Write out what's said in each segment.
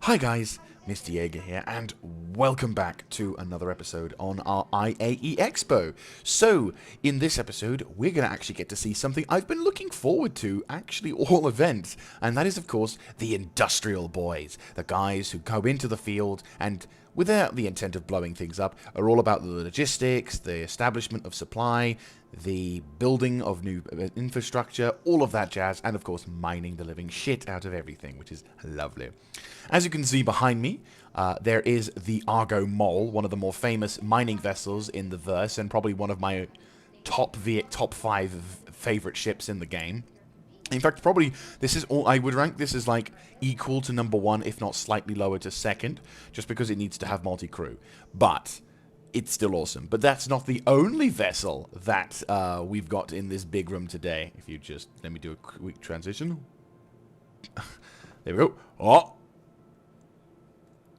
Hi guys, Mr. Jaeger here, and welcome back to another episode on our IAE Expo. So, in this episode, we're going to actually get to see something I've been looking forward to, actually all events, and that is, of course, the industrial boys, the guys who go into the field and, without the intent of blowing things up, are all about the logistics, the establishment of supply, the building of new infrastructure, all of that jazz, and of course mining the living shit out of everything, which is lovely. As you can see behind me, there is the Argo Mole, one of the more famous mining vessels in the verse, and probably one of my top 5 favorite ships in the game. In fact, probably this is all I would rank this as like equal to number 1, if not slightly lower to second, just because it needs to have multi-crew. But it's still awesome. But that's not the only vessel that we've got in this big room today. If you just let me do a quick transition. There we go. Oh,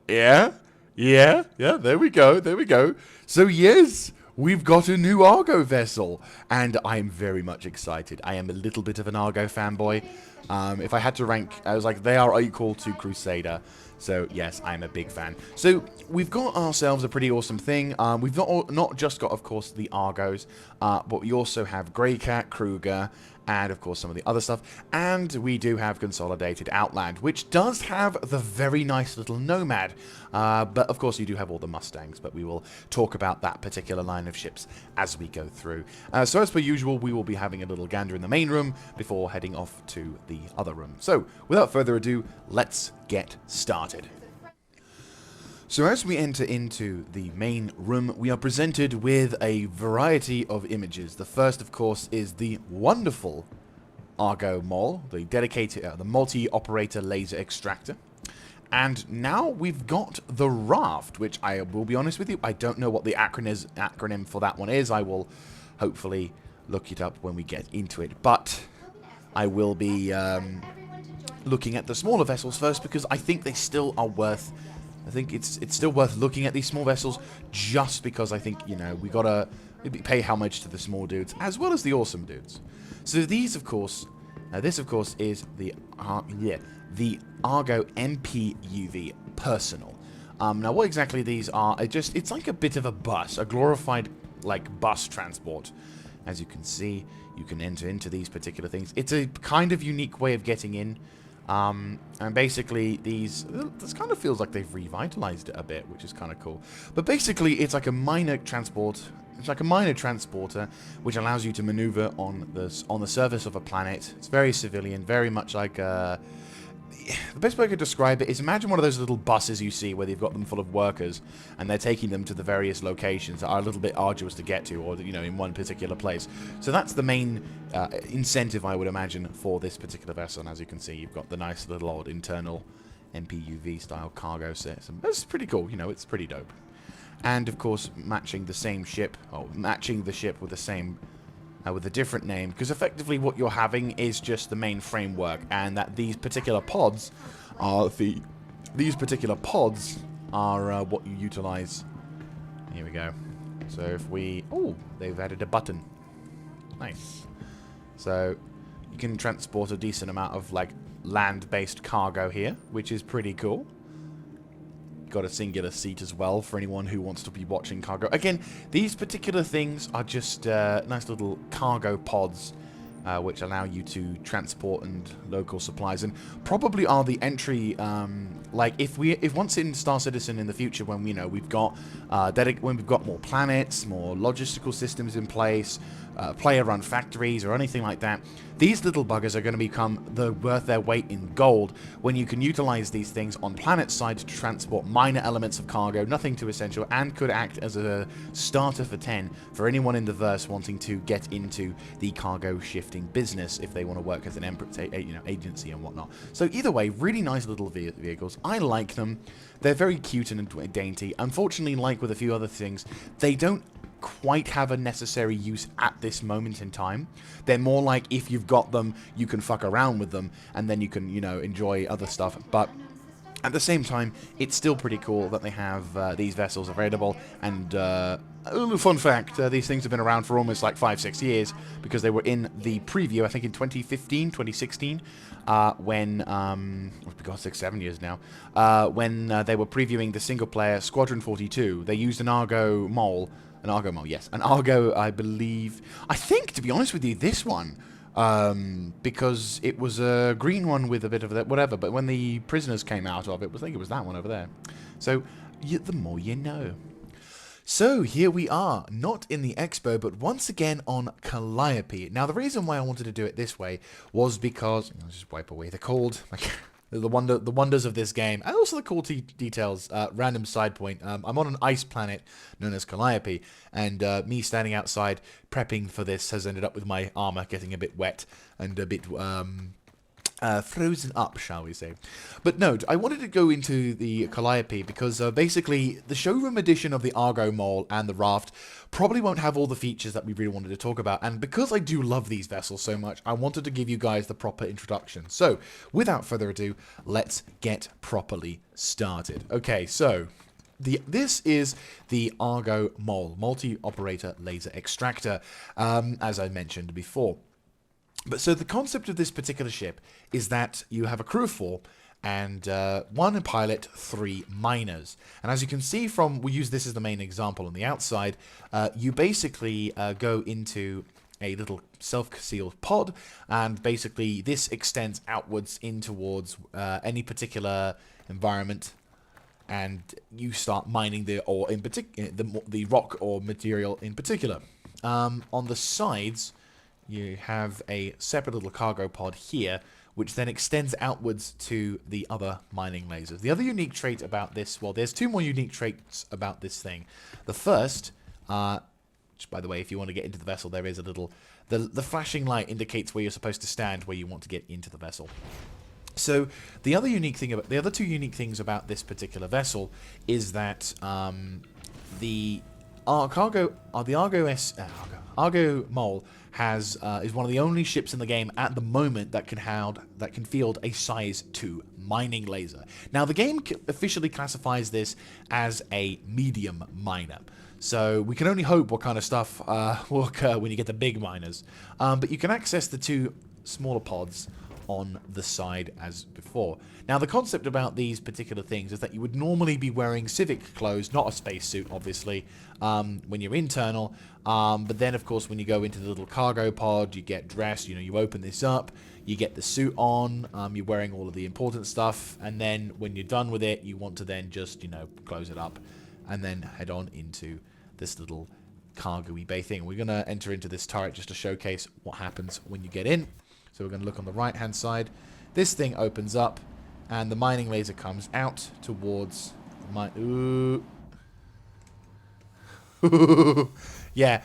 yeah, there we go. So yes, we've got a new Argo vessel, and I'm very much excited. I am a little bit of an Argo fanboy. If I had to rank, I was like, they are equal to Crusader. So yes, I'm a big fan. So we've got ourselves a pretty awesome thing. We've not just got, of course, the Argos, but we also have Greycat, Kruger, and of course some of the other stuff. And we do have consolidated Outland, which does have the very nice little Nomad. But of course you do have all the Mustangs, but we will talk about that particular line of ships as we go through. So as per usual, we will be having a little gander in the main room before heading off to the other room. So without further ado, let's get started. So as we enter into the main room, we are presented with a variety of images. The first, of course, is the wonderful Argo Mole, the dedicated, the multi-operator laser extractor. And now we've got the Raft, which I will be honest with you, I don't know what the acronym for that one is. I will hopefully look it up when we get into it. But I will be looking at the smaller vessels first, because I think they still are worth... I think it's still worth looking at these small vessels, just because I think, you know, we gotta pay homage to the small dudes as well as the awesome dudes. So these, of course, this of course is the Argo MPUV Personal. Now what exactly these are? It's like a bit of a bus, a glorified like bus transport. As you can see, you can enter into these particular things. It's a kind of unique way of getting in. And basically this kind of feels like they've revitalized it a bit, which is kind of cool. But basically it's like a minor transport. It's like a minor transporter which allows you to maneuver on the surface of a planet. It's very civilian, very much like the best way I could describe it is, imagine one of those little buses you see where they've got them full of workers and they're taking them to the various locations that are a little bit arduous to get to, or, you know, in one particular place. So that's the main incentive, I would imagine, for this particular vessel. And as you can see, you've got the nice little old internal MPUV style cargo system. That's pretty cool, you know, it's pretty dope. And of course, matching the same ship, or matching the ship with the same... with a different name, because effectively what you're having is just the main framework, and that these particular pods are what you utilize. Here we go. So if we... oh, they've added a button. Nice. So you can transport a decent amount of like land-based cargo here, which is pretty cool. Got a singular seat as well for anyone who wants to be watching cargo. Again, these particular things are just nice little cargo pods which allow you to transport and local supplies, and probably are the entry. Like if once in Star Citizen in the future, when we've got more planets, more logistical systems in place, player-run factories or anything like that, these little buggers are going to become worth their weight in gold when you can utilize these things on planet side to transport minor elements of cargo, nothing too essential, and could act as a starter for 10 for anyone in the verse wanting to get into the cargo shifting business if they want to work as an agency and whatnot. So either way, really nice little vehicles. I like them. They're very cute and dainty. Unfortunately, like with a few other things, they don't quite have a necessary use at this moment in time. They're more like, if you've got them, you can fuck around with them, and then you can, enjoy other stuff. But at the same time, it's still pretty cool that they have these vessels available, and a little fun fact, these things have been around for almost like 5-6 years because they were in the preview, I think in 2015, 2016, when, oh God, 6-7 years now, when they were previewing the single-player Squadron 42. They used an Argo mole, yes, an Argo, I believe, I think, to be honest with you, this one, because it was a green one with a bit of that, whatever, but when the prisoners came out of it, I think it was that one over there. So, the more you know. So, here we are, not in the Expo, but once again on Calliope. Now, the reason why I wanted to do it this way was because... I'll just wipe away the cold. The wonders of this game, and also the cool details. Random side point. I'm on an ice planet known as Calliope, and me standing outside prepping for this has ended up with my armor getting a bit wet and a bit... frozen up, shall we say. But no, I wanted to go into the Calliope because basically the showroom edition of the Argo Mole and the Raft probably won't have all the features that we really wanted to talk about, and because I do love these vessels so much, I wanted to give you guys the proper introduction. So, without further ado, let's get properly started. Okay, so... This is the Argo Mole, multi-operator laser extractor, as I mentioned before. But so the concept of this particular ship is that you have a crew of 4 and 1 pilot, 3 miners. And as you can see from, we use this as the main example on the outside, you basically go into a little self-sealed pod, and basically this extends outwards in towards any particular environment, and you start mining the ore in particular, the rock or material in particular. On the sides, you have a separate little cargo pod here, which then extends outwards to the other mining lasers. The other unique trait about this, well, there's 2 more unique traits about this thing. The first, which, by the way, if you want to get into the vessel, there is a little... The flashing light indicates where you're supposed to stand, where you want to get into the vessel. So, the other 2 unique things about this particular vessel is that the Argo Mole is one of the only ships in the game at the moment that can field a size 2 mining laser. Now, the game officially classifies this as a medium miner, so we can only hope what kind of stuff will occur when you get the big miners. But you can access the 2 smaller pods on the side as before. Now, the concept about these particular things is that you would normally be wearing civic clothes, not a spacesuit, obviously, when you're internal. But then, of course, when you go into the little cargo pod, you get dressed, you open this up, you get the suit on, you're wearing all of the important stuff, and then when you're done with it, you want to then just, close it up, and then head on into this little cargo-y bay thing. We're going to enter into this turret just to showcase what happens when you get in. So we're going to look on the right-hand side. This thing opens up, and the mining laser comes out towards my... Ooh. Yeah.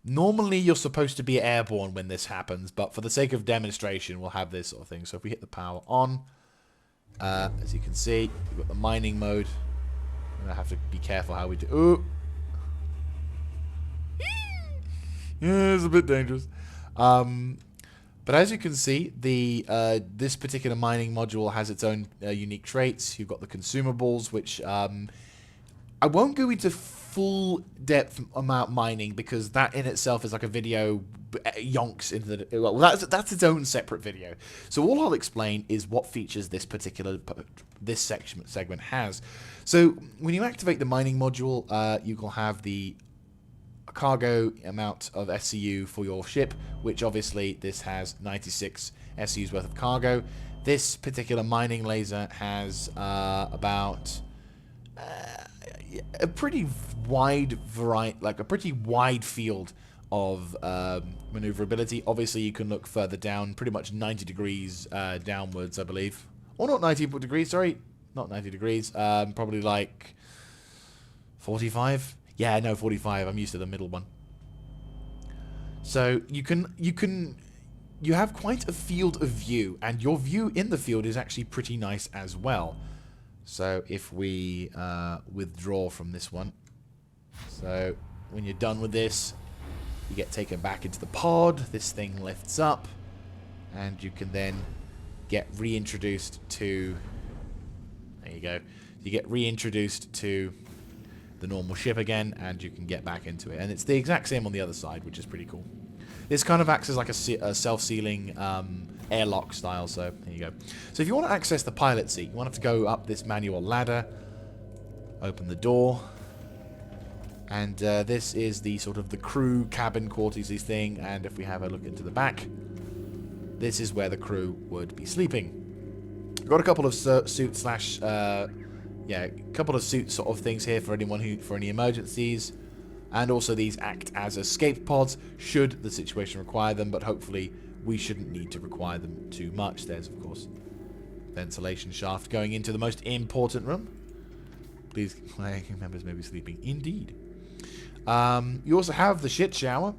Normally, you're supposed to be airborne when this happens, but for the sake of demonstration, we'll have this sort of thing. So if we hit the power on, as you can see, we've got the mining mode. I'm going to have to be careful how we do... Ooh. Yeah, it's a bit dangerous. But as you can see, this particular mining module has its own unique traits. You've got the consumables, which I won't go into full depth about mining because that in itself is like a video yonks into the... Well, that's its own separate video. So all I'll explain is what features this segment has. So when you activate the mining module, you will have the cargo amount of SCU for your ship, which obviously this has 96 SCUs worth of cargo. This particular mining laser has about a pretty wide variety, like a pretty wide field of maneuverability. Obviously, you can look further down, pretty much 90 degrees downwards, I believe. Or not 90 degrees, sorry. Not 90 degrees. Probably like 45. Yeah, no, 45. I'm used to the middle one. So you have quite a field of view, and your view in the field is actually pretty nice as well. So if we withdraw from this one, so when you're done with this, you get taken back into the pod. This thing lifts up, and you can then get reintroduced to... There you go. You get reintroduced to the normal ship again, and you can get back into it. And it's the exact same on the other side, which is pretty cool. This kind of acts as like a self-sealing airlock style, so there you go. So if you want to access the pilot seat, you want to go up this manual ladder, open the door, and this is the sort of the crew cabin quarters thing, and if we have a look into the back, this is where the crew would be sleeping. We've got a couple of suit slash, yeah, a couple of suit sort of things here for anyone for any emergencies. And also these act as escape pods should the situation require them, but hopefully we shouldn't need to require them too much. There's, of course, ventilation shaft going into the most important room. Please, my members may be sleeping. Indeed. You also have the shit shower,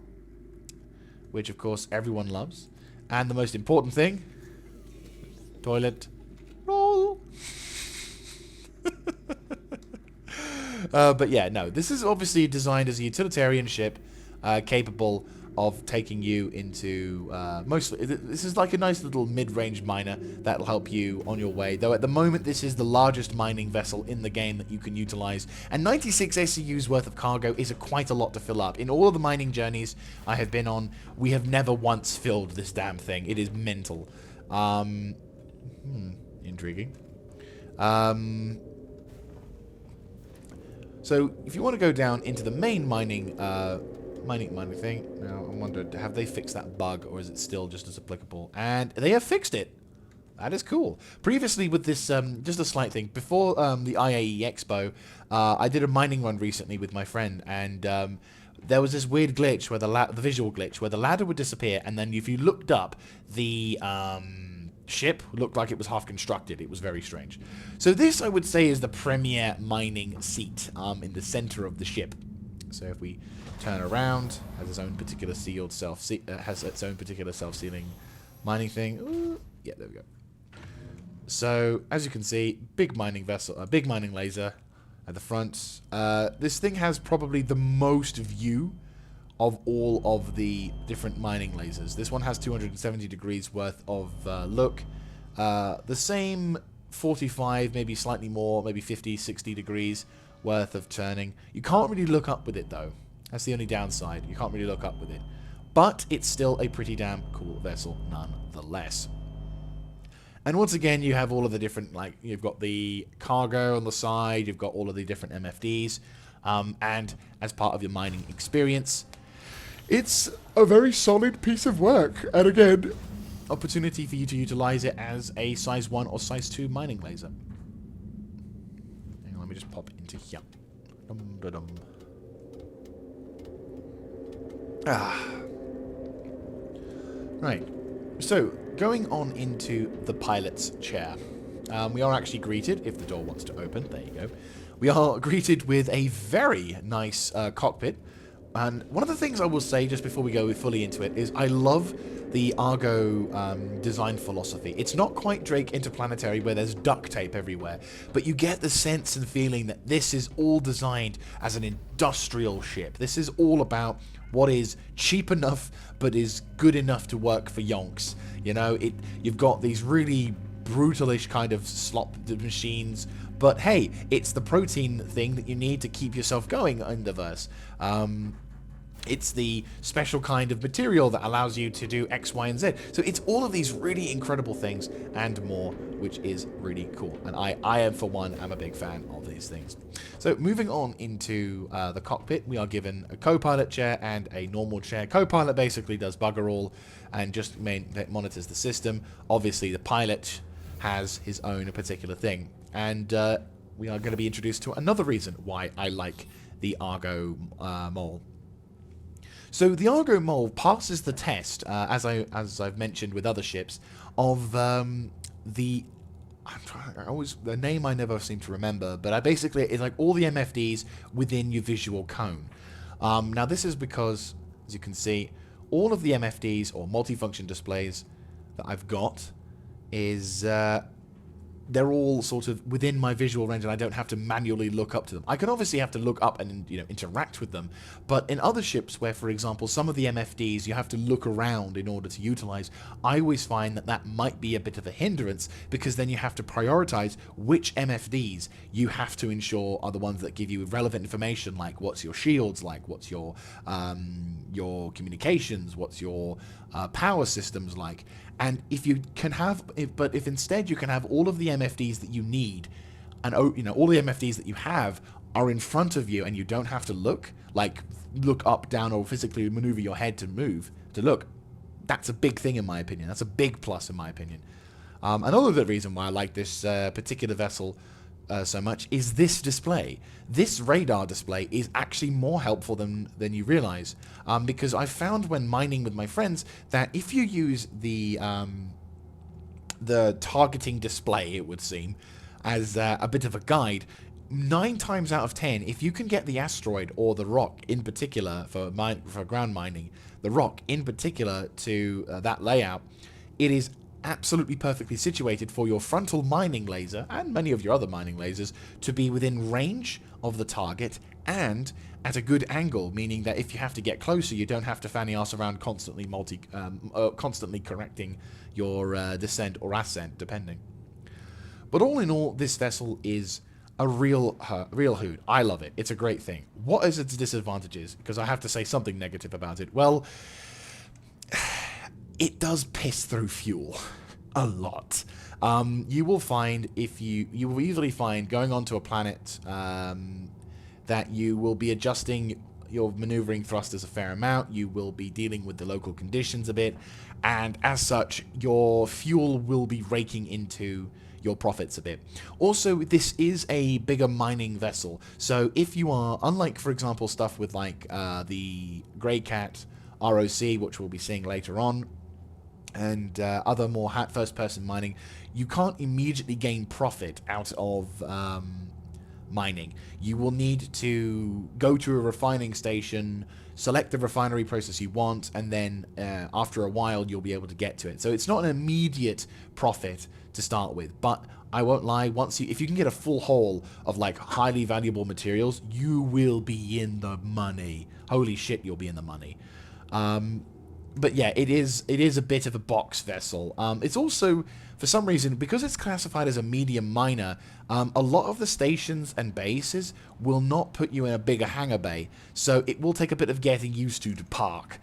which, of course, everyone loves. And the most important thing, toilet roll. But yeah, no, this is obviously designed as a utilitarian ship capable of taking you into mostly, this is like a nice little mid-range miner that'll help you on your way, though at the moment this is the largest mining vessel in the game that you can utilize, and 96 SCUs worth of cargo is quite a lot to fill up. In all of the mining journeys I have been on, we have never once filled this damn thing. It is mental. Intriguing. So, if you want to go down into the main mining thing, now I wonder, have they fixed that bug, or is it still just as applicable? And they have fixed it. That is cool. Previously with this, just a slight thing, before the IAE Expo, I did a mining run recently with my friend, and there was this weird glitch, where the visual glitch, where the ladder would disappear, and then if you looked up, the ship looked like it was half constructed. It was very strange. So this, I would say, is the premier mining seat in the center of the ship. So if we turn around, has its own particular self-sealing mining thing. Ooh, yeah, there we go. So as you can see, big mining vessel, big mining laser at the front. This thing has probably the most view of all of the different mining lasers. This one has 270 degrees worth of look. The same 45, maybe slightly more, maybe 50, 60 degrees worth of turning. You can't really look up with it though. That's the only downside. You can't really look up with it. But it's still a pretty damn cool vessel nonetheless. And once again, you have all of the different, like, you've got the cargo on the side, you've got all of the different MFDs, and as part of your mining experience, it's a very solid piece of work. And again, opportunity for you to utilize it as a size 1 or size 2 mining laser. Hang on, let me just pop into here. Right. So, going on into the pilot's chair. We are actually greeted, if the door wants to open, there you go. We are greeted with a very nice cockpit. And one of the things I will say, just before we go fully into it, is I love the Argo design philosophy. It's not quite Drake Interplanetary, where there's duct tape everywhere, but you get the sense and feeling that this is all designed as an industrial ship. This is all about what is cheap enough, but is good enough to work for yonks. You know, you've got these really brutalish kind of slop machines, but hey, it's the protein thing that you need to keep yourself going in the verse. It's the special kind of material that allows you to do X, Y, and Z. So it's all of these really incredible things and more, which is really cool. And I am, for one, am a big fan of these things. So moving on into the cockpit, we are given a co-pilot chair and a normal chair. Co-pilot basically does bugger all and just monitors the system. Obviously, the pilot has his own particular thing. And we are going to be introduced to another reason why I like the Argo Mole. So the Argo Mole passes the test, as I've mentioned with other ships, of the name I never seem to remember, but basically it's like all the MFDs within your visual cone. Now this is because, as you can see, all of the MFDs or multifunction displays that I've got is they're all sort of within my visual range and I don't have to manually look up to them. I can obviously have to look up and, you know, interact with them, but in other ships where, for example, some of the MFDs you have to look around in order to utilize, I always find that that might be a bit of a hindrance, because then you have to prioritize which MFDs you have to ensure are the ones that give you relevant information, like what's your shields like, what's your communications, what's your power systems like. And if you can have, if instead you can have all of the MFDs that you need, and you know, all the MFDs that you have are in front of you, and you don't have to look up, down, or physically maneuver your head to look. That's a big thing in my opinion. That's a big plus in my opinion. Another reason why I like this particular vessel so much is this display. This radar display is actually more helpful than you realize, because I found when mining with my friends that if you use the targeting display, it would seem, as a bit of a guide, 9 times out of 10, if you can get the asteroid or the rock in particular for ground mining, the rock in particular to that layout, it is absolutely perfectly situated for your frontal mining laser and many of your other mining lasers to be within range of the target and at a good angle, meaning that if you have to get closer, you don't have to fanny ass around constantly constantly correcting your descent or ascent, depending. But all in all, this vessel is a real hoot. I love it. It's a great thing. What is its disadvantages? Because I have to say something negative about it. Well, it does piss through fuel a lot. You will find you will easily find going onto a planet that you will be adjusting your maneuvering thrusters a fair amount. You will be dealing with the local conditions a bit, and as such, your fuel will be raking into your profits a bit. Also, this is a bigger mining vessel, so if you are, unlike for example stuff with like the Greycat ROC, which we'll be seeing later on, and other more first-person mining, you can't immediately gain profit out of mining. You will need to go to a refining station, select the refinery process you want, and then after a while you'll be able to get to it. So it's not an immediate profit to start with, but I won't lie, if you can get a full haul of like highly valuable materials, you will be in the money. Holy shit, you'll be in the money. But yeah, it is a bit of a box vessel. It's also, for some reason, because it's classified as a medium miner, a lot of the stations and bases will not put you in a bigger hangar bay, so it will take a bit of getting used to park,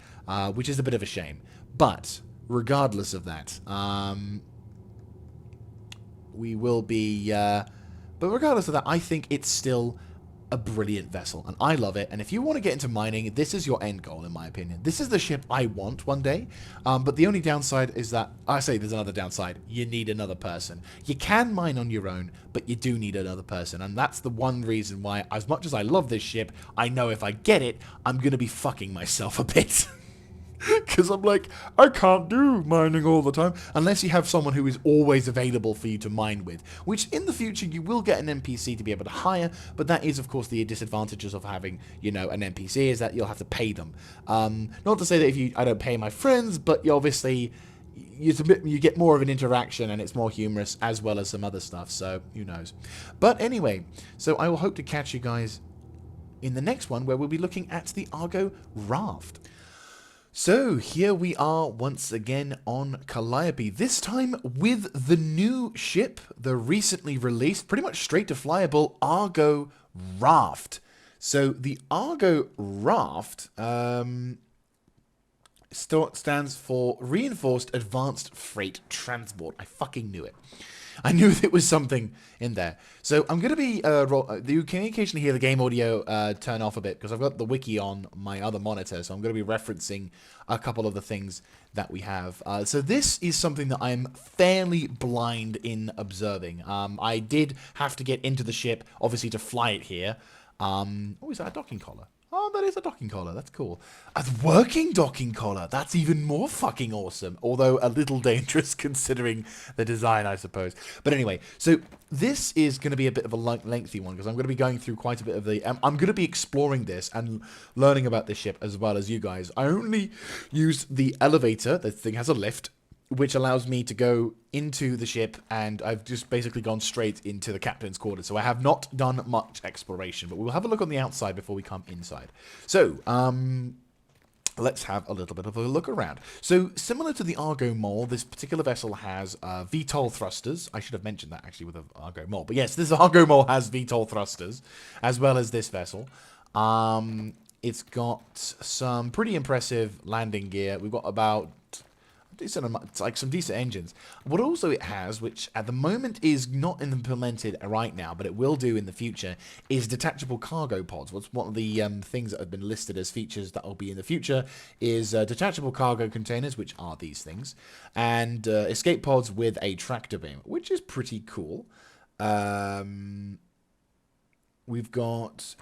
which is a bit of a shame. But regardless of that, we will be... but regardless of that, I think it's still a brilliant vessel, and I love it. And if you want to get into mining, this is your end goal, in my opinion. This is the ship I want one day, but the only downside is that, I say there's another downside, you need another person. You can mine on your own, but you do need another person, and that's the one reason why, as much as I love this ship, I know if I get it, I'm going to be fucking myself a bit. Because I'm like, I can't do mining all the time unless you have someone who is always available for you to mine with, which in the future you will get an NPC to be able to hire, but that is of course the disadvantages of having, you know, an NPC, is that you'll have to pay them. Not to say that I don't pay my friends, but you obviously you get more of an interaction and it's more humorous, as well as some other stuff, so who knows. But anyway, so I will hope to catch you guys in the next one, where we'll be looking at the Argo Raft. So here we are once again on Calliope, this time with the new ship, the recently released, pretty much straight to flyable Argo Raft. So the Argo Raft stands for Reinforced Advanced Freight Transport. I fucking knew it. I knew there was something in there. So I'm going to be... you can occasionally hear the game audio turn off a bit, because I've got the wiki on my other monitor, so I'm going to be referencing a couple of the things that we have. So this is something that I'm fairly blind in observing. I did have to get into the ship, obviously, to fly it here. Oh, is that a docking collar? Oh, that is a docking collar. That's cool. A working docking collar. That's even more fucking awesome. Although a little dangerous considering the design, I suppose. But anyway, so this is going to be a bit of a lengthy one, because I'm going to be going through quite a bit of the... I'm going to be exploring this and learning about this ship as well as you guys. I only used the elevator. The thing has a lift. which allows me to go into the ship, and I've just basically gone straight into the captain's quarters. So I have not done much exploration, but we'll have a look on the outside before we come inside. So, let's have a little bit of a look around. So, similar to the Argo Mole, this particular vessel has VTOL thrusters. I should have mentioned that, actually, with the Argo Mole. But yes, this Argo Mole has VTOL thrusters, as well as this vessel. It's got some pretty impressive landing gear. We've got about some decent engines. What also it has, which at the moment is not implemented right now, but it will do in the future, is detachable cargo pods. What's one of the things that have been listed as features that will be in the future is detachable cargo containers, which are these things, and escape pods with a tractor beam, which is pretty cool. We've got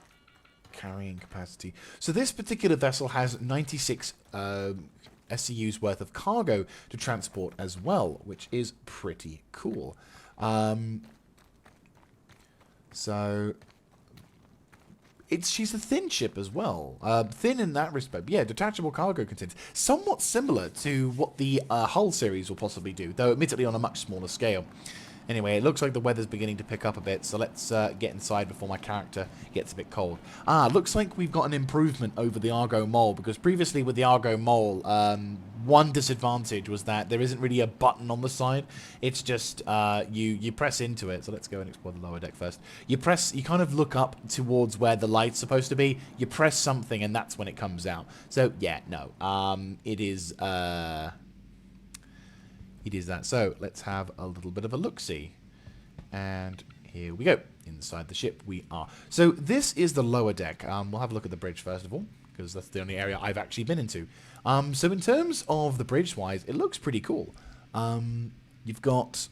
carrying capacity. So this particular vessel has 96 SCU's worth of cargo to transport as well, which is pretty cool. So she's a thin ship as well. Thin in that respect. Yeah, detachable cargo containers. Somewhat similar to what the Hull series will possibly do, though admittedly on a much smaller scale. Anyway, it looks like the weather's beginning to pick up a bit, so let's get inside before my character gets a bit cold. Looks like we've got an improvement over the Argo Mole, because previously with the Argo Mole, one disadvantage was that there isn't really a button on the side. It's just you press into it. So let's go and explore the lower deck first. You kind of look up towards where the light's supposed to be. You press something, and that's when it comes out. So yeah, no, it is. It is that. So let's have a little bit of a look-see. And here we go. Inside the ship we are. So this is the lower deck. We'll have a look at the bridge first of all, because that's the only area I've actually been into. So in terms of the bridge-wise, it looks pretty cool. You've got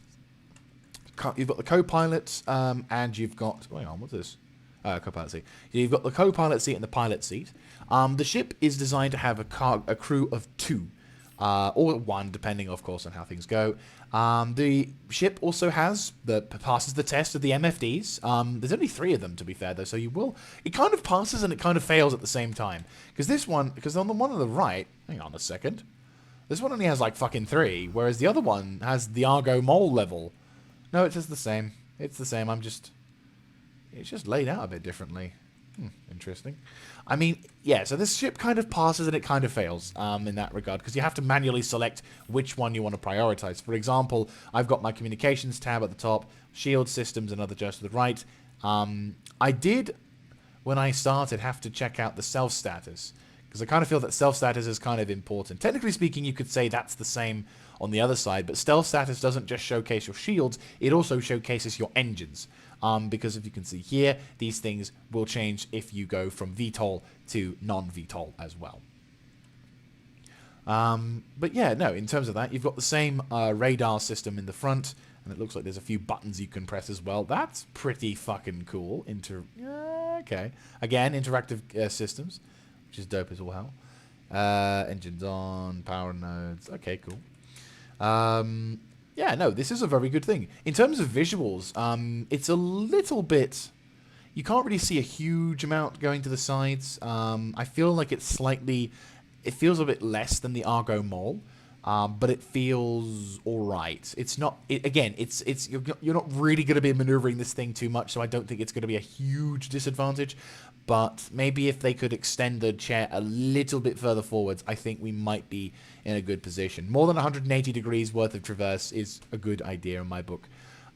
the co-pilot, and you've got... Hang on, what's this? Co-pilot seat. You've got the co-pilot seat and the pilot seat. The ship is designed to have a crew of 2. Or 1, depending, of course, on how things go. The ship also passes the test of the MFDs. There's only 3 of them, to be fair, though, so it kind of passes and it kind of fails at the same time. Because on the one on the right, hang on a second, this one only has like fucking 3, whereas the other one has the Argo Mole level. No, it's just the same. It's the same. It's just laid out a bit differently. Interesting. I mean, yeah, so this ship kind of passes and it kind of fails in that regard, because you have to manually select which one you want to prioritize. For example, I've got my communications tab at the top, shield systems and other just to the right. I did, when I started, have to check out the self status, because I kind of feel that self status is kind of important. Technically speaking, you could say that's the same on the other side, but stealth status doesn't just showcase your shields, it also showcases your engines. Because if you can see here, these things will change if you go from VTOL to non-VTOL as well. But yeah, no, in terms of that, you've got the same radar system in the front, and it looks like there's a few buttons you can press as well. That's pretty fucking cool. Okay. Again, interactive systems, which is dope as well. Engines on, power nodes. Okay, cool. Yeah, no, this is a very good thing. In terms of visuals, it's a little bit... You can't really see a huge amount going to the sides. I feel like it feels a bit less than the Argo Mole, but it feels alright. It's not... you're not really going to be maneuvering this thing too much, so I don't think it's going to be a huge disadvantage. But maybe if they could extend the chair a little bit further forwards, I think we might be in a good position. More than 180 degrees worth of traverse is a good idea in my book.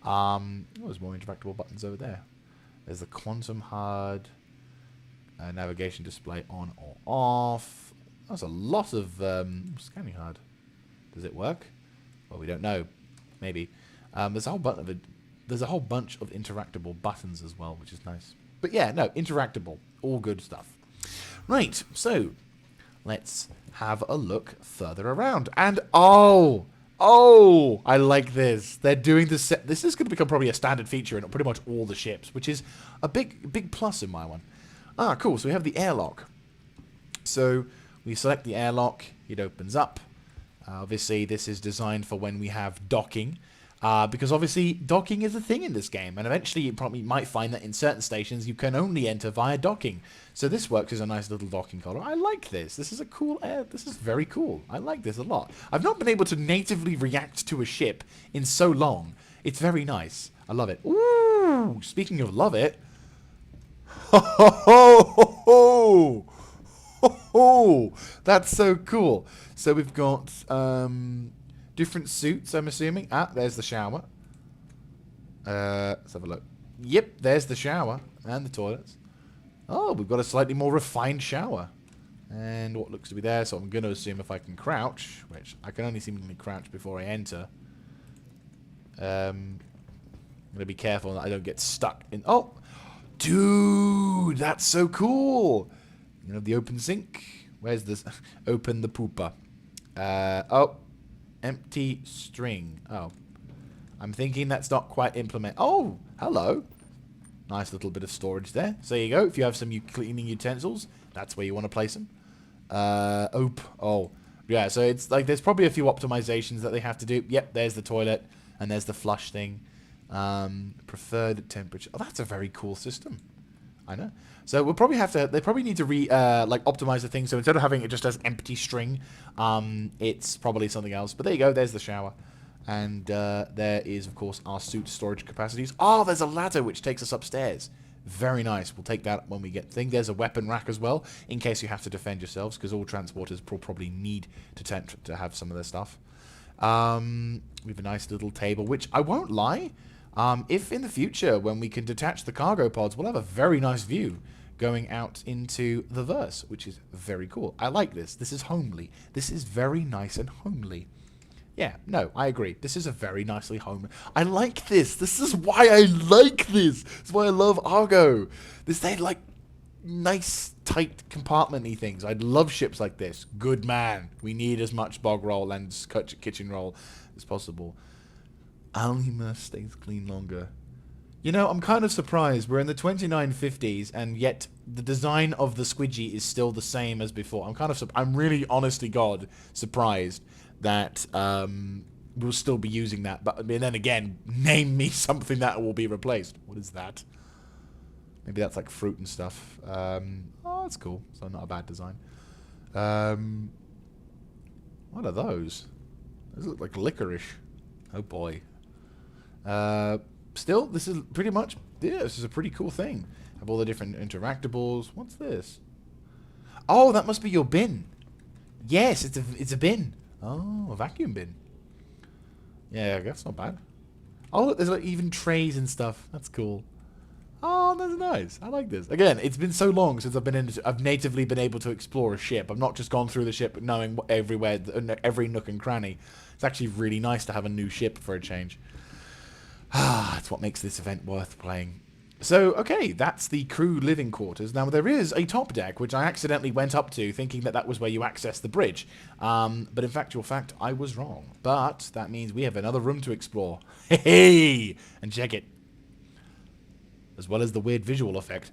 There's more interactable buttons over there. There's the quantum HUD, navigation display on or off. That's a lot of scanning HUD. Does it work? Well, we don't know. Maybe. There's a whole bunch of interactable buttons as well, which is nice. But yeah, no, interactable. All good stuff. Right, so let's have a look further around. And oh, I like this. They're doing this. This is going to become probably a standard feature in pretty much all the ships, which is a big plus in my one. Cool. So we have the airlock. So we select the airlock. It opens up. Obviously, this is designed for when we have docking. Because obviously docking is a thing in this game, and eventually you probably might find that in certain stations you can only enter via docking. So this works as a nice little docking collar. I like this. This is a cool this is very cool. I like this a lot. I've not been able to natively react to a ship in so long. It's very nice. I love it. Ooh, speaking of love it. Ho ho ho ho ho! Ho ho! That's so cool. So we've got different suits, I'm assuming. Ah, there's the shower. Let's have a look. Yep, there's the shower and the toilets. Oh, we've got a slightly more refined shower. And what looks to be there, so I'm going to assume if I can crouch, which I can only seemingly crouch before I enter. I'm going to be careful that I don't get stuck in... Oh! Dude, that's so cool! You know, the open sink. Where's this? Open the pooper. Oh. Empty string. Oh. I'm thinking that's not quite implement. Oh, hello. Nice little bit of storage there. So there you go. If you have some cleaning utensils, that's where you want to place them. Oh. Yeah, so it's like there's probably a few optimizations that they have to do. Yep, there's the toilet. And there's the flush thing. Preferred temperature. Oh, that's a very cool system. I know. So we'll probably have to. They probably need to like optimize the thing. So instead of having it just as empty string, it's probably something else. But there you go. There's the shower, and there is of course our suit storage capacities. Oh, there's a ladder which takes us upstairs. Very nice. We'll take that when we get thing. There's a weapon rack as well in case you have to defend yourselves, because all transporters probably need to have some of their stuff. We have a nice little table, which I won't lie. If in the future, when we can detach the cargo pods, we'll have a very nice view going out into the verse, which is very cool. I like this. This is homely. This is very nice and homely. Yeah, no, I agree. This is a very nicely homely. I like this. This is why I like this. This is why I love Argo. They like nice, tight, compartment-y things. I love ships like this. Good man. We need as much bog roll and kitchen roll as possible. Alima stays clean longer. You know, I'm kind of surprised. We're in the 2950s, and yet the design of the squidgy is still the same as before. I'm really, honest to God, surprised that we'll still be using that. But I mean, then again, name me something that will be replaced. What is that? Maybe that's like fruit and stuff. Oh, that's cool. So not a bad design. What are those? Those look like licorice. Oh boy. Still, this is pretty much, yeah, this is a pretty cool thing. Have all the different interactables. What's this? Oh, that must be your bin. Yes, it's a bin. Oh, a vacuum bin. Yeah, that's not bad. Oh, look, there's like even trays and stuff. That's cool. Oh, that's nice. I like this. Again, it's been so long since I've natively been able to explore a ship. I've not just gone through the ship knowing everywhere, every nook and cranny. It's actually really nice to have a new ship for a change. It's what makes this event worth playing. So, okay, that's the crew living quarters. Now, there is a top deck, which I accidentally went up to, thinking that that was where you access the bridge. But in factual fact, I was wrong. But that means we have another room to explore. Hey! And check it. As well as the weird visual effect.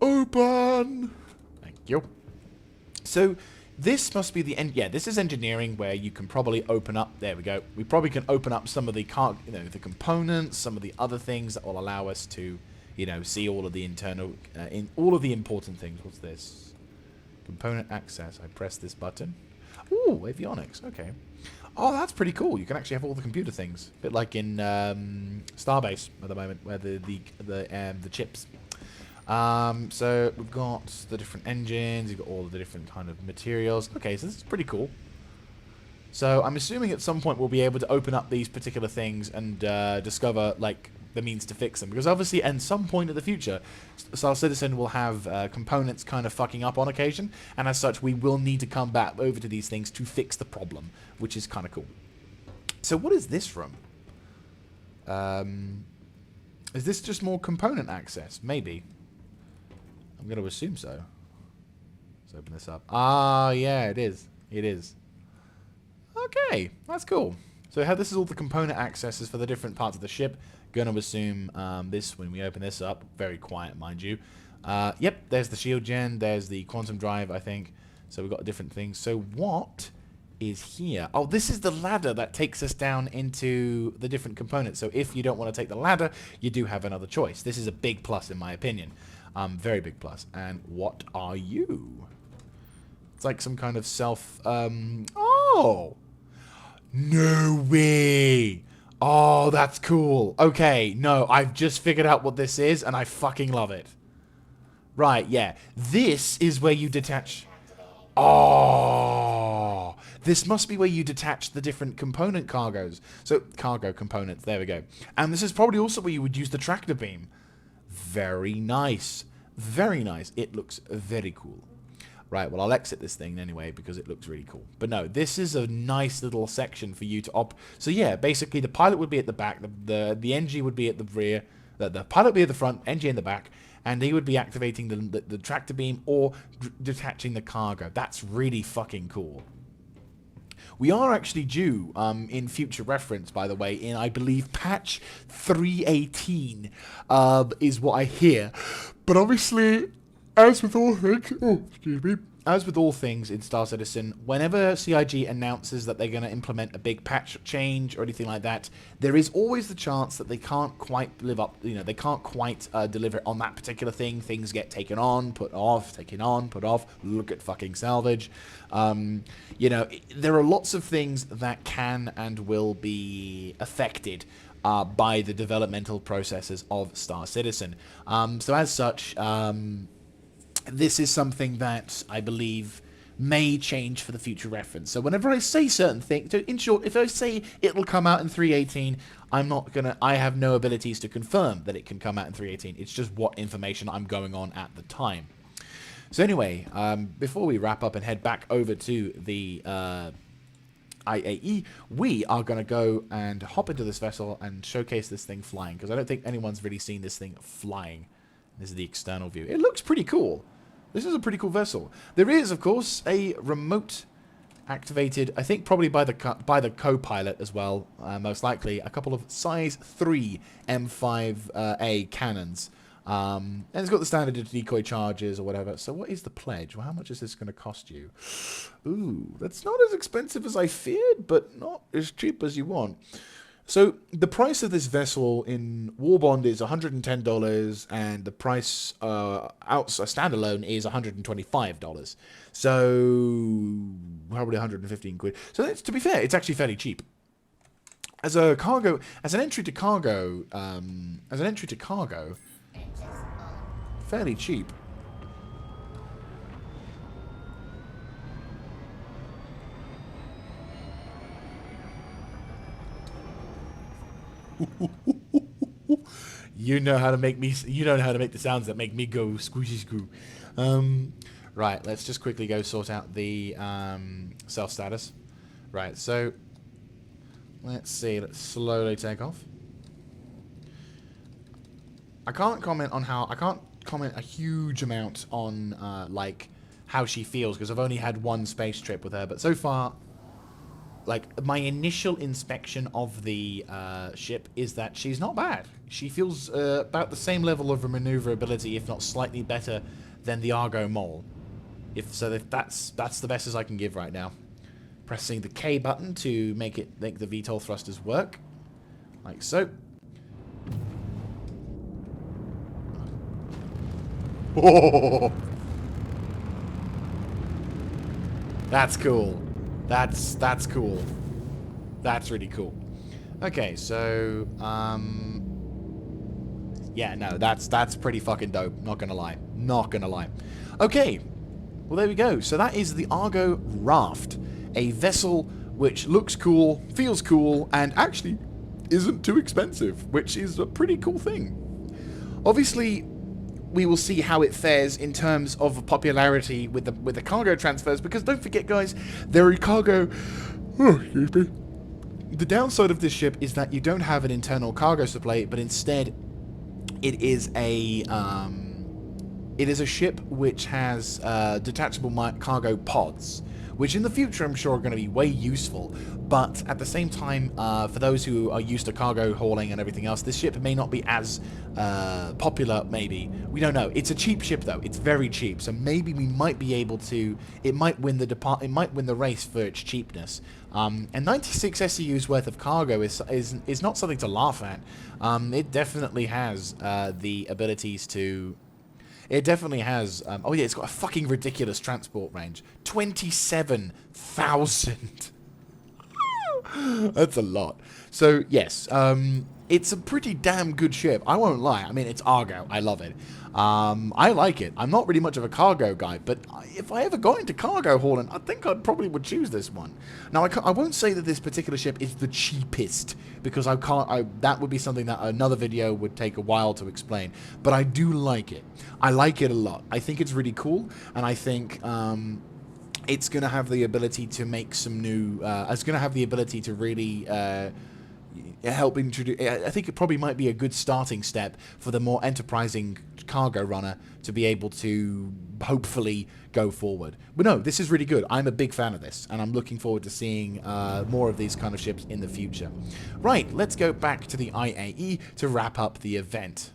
Open! Thank you. So, this must be the end. Yeah, this is engineering where you can probably open up. There we go. We probably can open up some of the the components, some of the other things that will allow us to, see all of the internal, all of the important things. What's this? Component access. I press this button. Ooh, avionics. Okay. Oh, that's pretty cool. You can actually have all the computer things, a bit like in Starbase at the moment, where the chips. So we've got the different engines, you've got all of the different kind of materials. Okay, so this is pretty cool. So I'm assuming at some point we'll be able to open up these particular things and discover like the means to fix them. Because obviously at some point in the future, Star Citizen will have components kind of fucking up on occasion, and as such we will need to come back over to these things to fix the problem, which is kind of cool. So what is this room? Is this just more component access? Maybe. I'm going to assume so. Let's open this up. Ah, yeah, it is. It is. Okay, that's cool. So this is all the component accesses for the different parts of the ship. Going to assume this when we open this up. Very quiet, mind you. Yep, there's the shield gen. There's the quantum drive, I think. So we've got different things. So what is here. Oh, this is the ladder that takes us down into the different components. So if you don't want to take the ladder, you do have another choice. This is a big plus in my opinion. Very big plus. And what are you? It's like some kind of oh! No way! Oh, that's cool. Okay, no, I've just figured out what this is, and I fucking love it. Right, yeah. This is where you detach... Oh! This must be where you detach the different component cargoes. So, cargo components, there we go. And this is probably also where you would use the tractor beam. Very nice. Very nice. It looks very cool. Right, well, I'll exit this thing anyway because it looks really cool. But no, this is a nice little section for you to So yeah, basically the pilot would be at the back, the NG would be at the rear, the pilot would be at the front, NG in the back, and he would be activating the tractor beam or detaching the cargo. That's really fucking cool. We are actually due, in future reference, by the way, in, I believe, patch 318 is what I hear. But obviously... As with all things, as with all things in Star Citizen, whenever CIG announces that they're going to implement a big patch change or anything like that, there is always the chance that they can't quite live up, they can't quite deliver on that particular thing. Things get taken on, put off, taken on, put off. Look at fucking salvage. There are lots of things that can and will be affected by the developmental processes of Star Citizen. So as such... this is something that I believe may change for the future reference. So whenever I say certain things, in short, if I say it'll come out in 318, I have no abilities to confirm that it can come out in 318. It's just what information I'm going on at the time. So anyway, before we wrap up and head back over to the IAE, we are going to go and hop into this vessel and showcase this thing flying, because I don't think anyone's really seen this thing flying. This is the external view. It looks pretty cool. This is a pretty cool vessel. There is, of course, a remote activated, I think probably by the co-pilot as well, most likely, a couple of size 3 M5A cannons. And it's got the standard decoy charges or whatever. So what is the pledge? Well, how much is this going to cost you? Ooh, that's not as expensive as I feared, but not as cheap as you want. So the price of this vessel in Warbond is $110, and the price standalone is $125. So probably 115 quid. So that's, to be fair, it's actually fairly cheap. As an entry to cargo, fairly cheap. You know how to make the sounds that make me go squishy screw. Right, let's just quickly go sort out the self status. Right, so let's see. Let's slowly take off. I can't comment a huge amount on like how she feels, because I've only had one space trip with her, but so far, like, my initial inspection of the ship is that she's not bad. She feels about the same level of maneuverability, if not slightly better, than the Argo Mole. That's the best as I can give right now. Pressing the K button to make the VTOL thrusters work, like so. Oh, that's cool. That's cool. That's really cool. Okay, so yeah, no, that's pretty fucking dope. Not gonna lie. Not gonna lie. Okay, well there we go. So that is the Argo Raft, a vessel which looks cool, feels cool, and actually isn't too expensive, which is a pretty cool thing. Obviously, we will see how it fares in terms of popularity with the cargo transfers, because don't forget, guys, there are cargo... Oh, excuse me. The downside of this ship is that you don't have an internal cargo supply, but instead it is a ship which has detachable cargo pods, which in the future I'm sure are going to be way useful. But at the same time, for those who are used to cargo hauling and everything else, this ship may not be as popular, maybe. We don't know. It's a cheap ship, though. It's very cheap, so maybe we might be able to... It might win the race for its cheapness. And 96 SEU's worth of cargo is not something to laugh at. It definitely has the abilities to... It definitely has... oh yeah, it's got a fucking ridiculous transport range. 27,000. That's a lot. So, yes, it's a pretty damn good ship. I won't lie. I mean, it's Argo. I love it. I like it. I'm not really much of a cargo guy, but if I ever got into cargo hauling, I think I probably would choose this one. Now, I won't say that this particular ship is the cheapest, because that would be something that another video would take a while to explain, but I do like it. I like it a lot. I think it's really cool, and I think... it's going to have the ability to make some new... it's going to have the ability to really help introduce... I think it probably might be a good starting step for the more enterprising cargo runner to be able to hopefully go forward. But no, this is really good. I'm a big fan of this, and I'm looking forward to seeing more of these kind of ships in the future. Right, let's go back to the IAE to wrap up the event.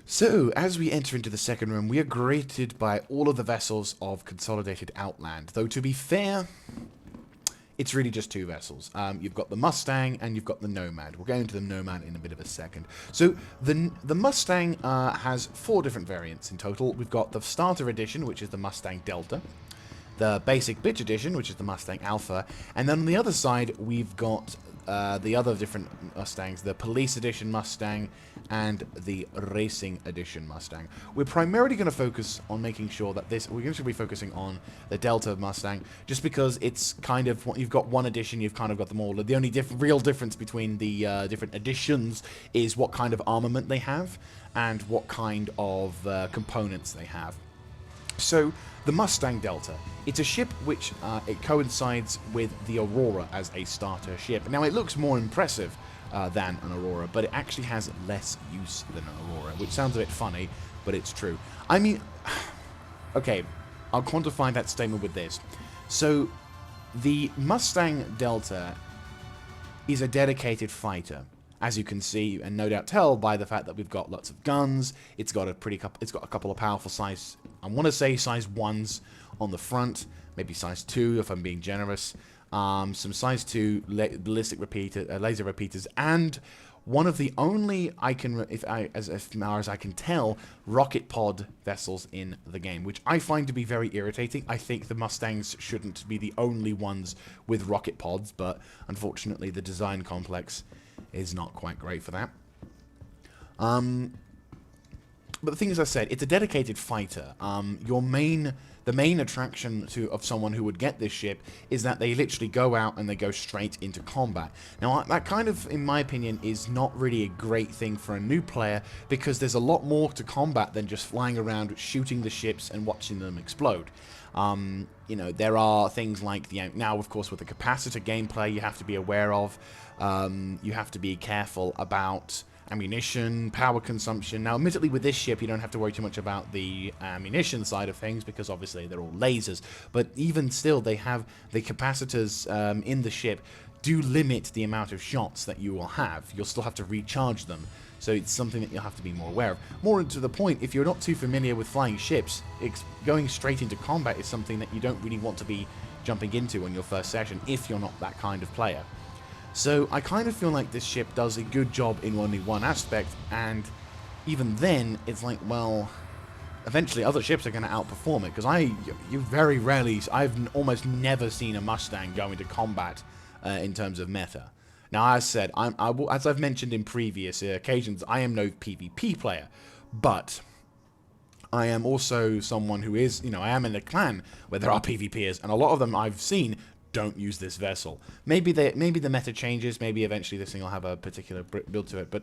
So, as we enter into the second room, we are greeted by all of the vessels of consolidated Outland. Though, to be fair, it's really just two vessels. You've got the Mustang and you've got the Nomad. We'll go into the Nomad in a bit of a second. So, the Mustang has 4 different variants in total. We've got the Starter Edition, which is the Mustang Delta. The Basic Bitch Edition, which is the Mustang Alpha. And then on the other side, we've got... the other different Mustangs, the Police Edition Mustang and the Racing Edition Mustang. We're primarily going to focus on making sure that we're going to be focusing on the Delta Mustang, just because it's kind of, you've got one edition, you've kind of got them all. The only real difference between the different editions is what kind of armament they have and what kind of components they have. So, the Mustang Delta, it's a ship which it coincides with the Aurora as a starter ship. Now, it looks more impressive than an Aurora, but it actually has less use than an Aurora, which sounds a bit funny, but it's true. I mean, okay, I'll quantify that statement with this. So, the Mustang Delta is a dedicated fighter. As you can see, and no doubt tell by the fact that we've got lots of guns, it's got a couple of powerful size, I want to say size 1s on the front, maybe size 2 if I'm being generous, some size 2 ballistic laser repeaters, and one of the only, as far as I can tell, rocket pod vessels in the game, which I find to be very irritating. I think the Mustangs shouldn't be the only ones with rocket pods, but unfortunately the design complex is not quite great for that. But the thing is, I said, it's a dedicated fighter. The main attraction of someone who would get this ship is that they literally go out and they go straight into combat. Now, that kind of, in my opinion, is not really a great thing for a new player, because there's a lot more to combat than just flying around, shooting the ships and watching them explode. You know, there are things like now, of course, with the capacitor gameplay, you have to be aware of. You have to be careful about ammunition, power consumption. Now, admittedly, with this ship, you don't have to worry too much about the ammunition side of things, because obviously they're all lasers. But even still, they have the capacitors in the ship do limit the amount of shots that you will have. You'll still have to recharge them. So it's something that you'll have to be more aware of. More to the point, if you're not too familiar with flying ships, going straight into combat is something that you don't really want to be jumping into on your first session if you're not that kind of player. So I kind of feel like this ship does a good job in only one aspect, and even then, it's like, well, eventually other ships are going to outperform it, because I've almost never seen a Mustang go into combat in terms of meta. Now, as said, as I've mentioned in previous occasions, I am no PvP player, but I am also someone who is, I am in a clan where there are PvPers, and a lot of them I've seen don't use this vessel. Maybe the meta changes, maybe eventually this thing will have a particular build to it, but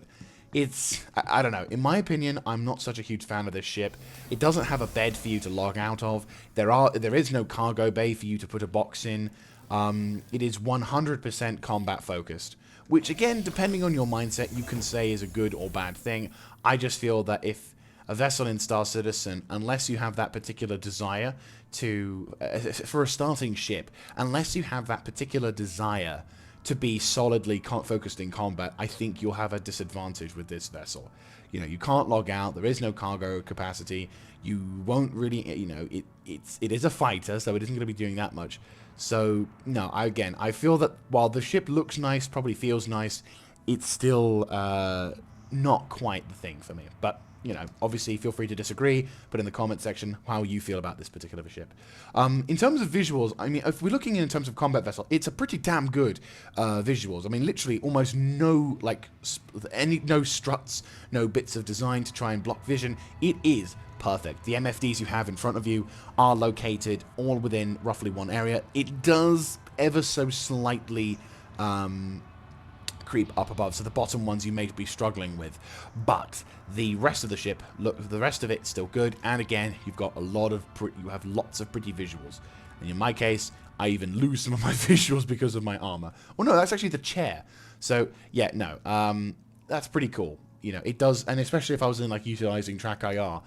I don't know. In my opinion, I'm not such a huge fan of this ship. It doesn't have a bed for you to log out of. There is no cargo bay for you to put a box in. It is 100% combat focused, which again, depending on your mindset, you can say is a good or bad thing. I just feel that if a vessel in Star Citizen, unless you have that particular desire to, for a starting ship, unless you have that particular desire to be solidly focused in combat, I think you'll have a disadvantage with this vessel. You know, you can't log out, there is no cargo capacity, you won't really, you know, it is a fighter, so it isn't going to be doing that much. So, no, again, I feel that while the ship looks nice, probably feels nice, it's still not quite the thing for me. But, you know, obviously feel free to disagree, put in the comment section how you feel about this particular ship. In terms of visuals, I mean, if we're looking in terms of combat vessel, it's a pretty damn good visuals. I mean, literally almost no, like, no struts, no bits of design to try and block vision. It is perfect. The MFDs you have in front of you are located all within roughly one area. It does ever so slightly creep up above, so the bottom ones you may be struggling with, but the rest of the ship, look, the rest of it's still good. And again, you've got a lot of you have lots of pretty visuals, and in my case I even lose some of my visuals because of my armor. Oh no, that's actually the chair. So yeah, no, that's pretty cool. You know, it does, and especially if I was in like utilizing track IR,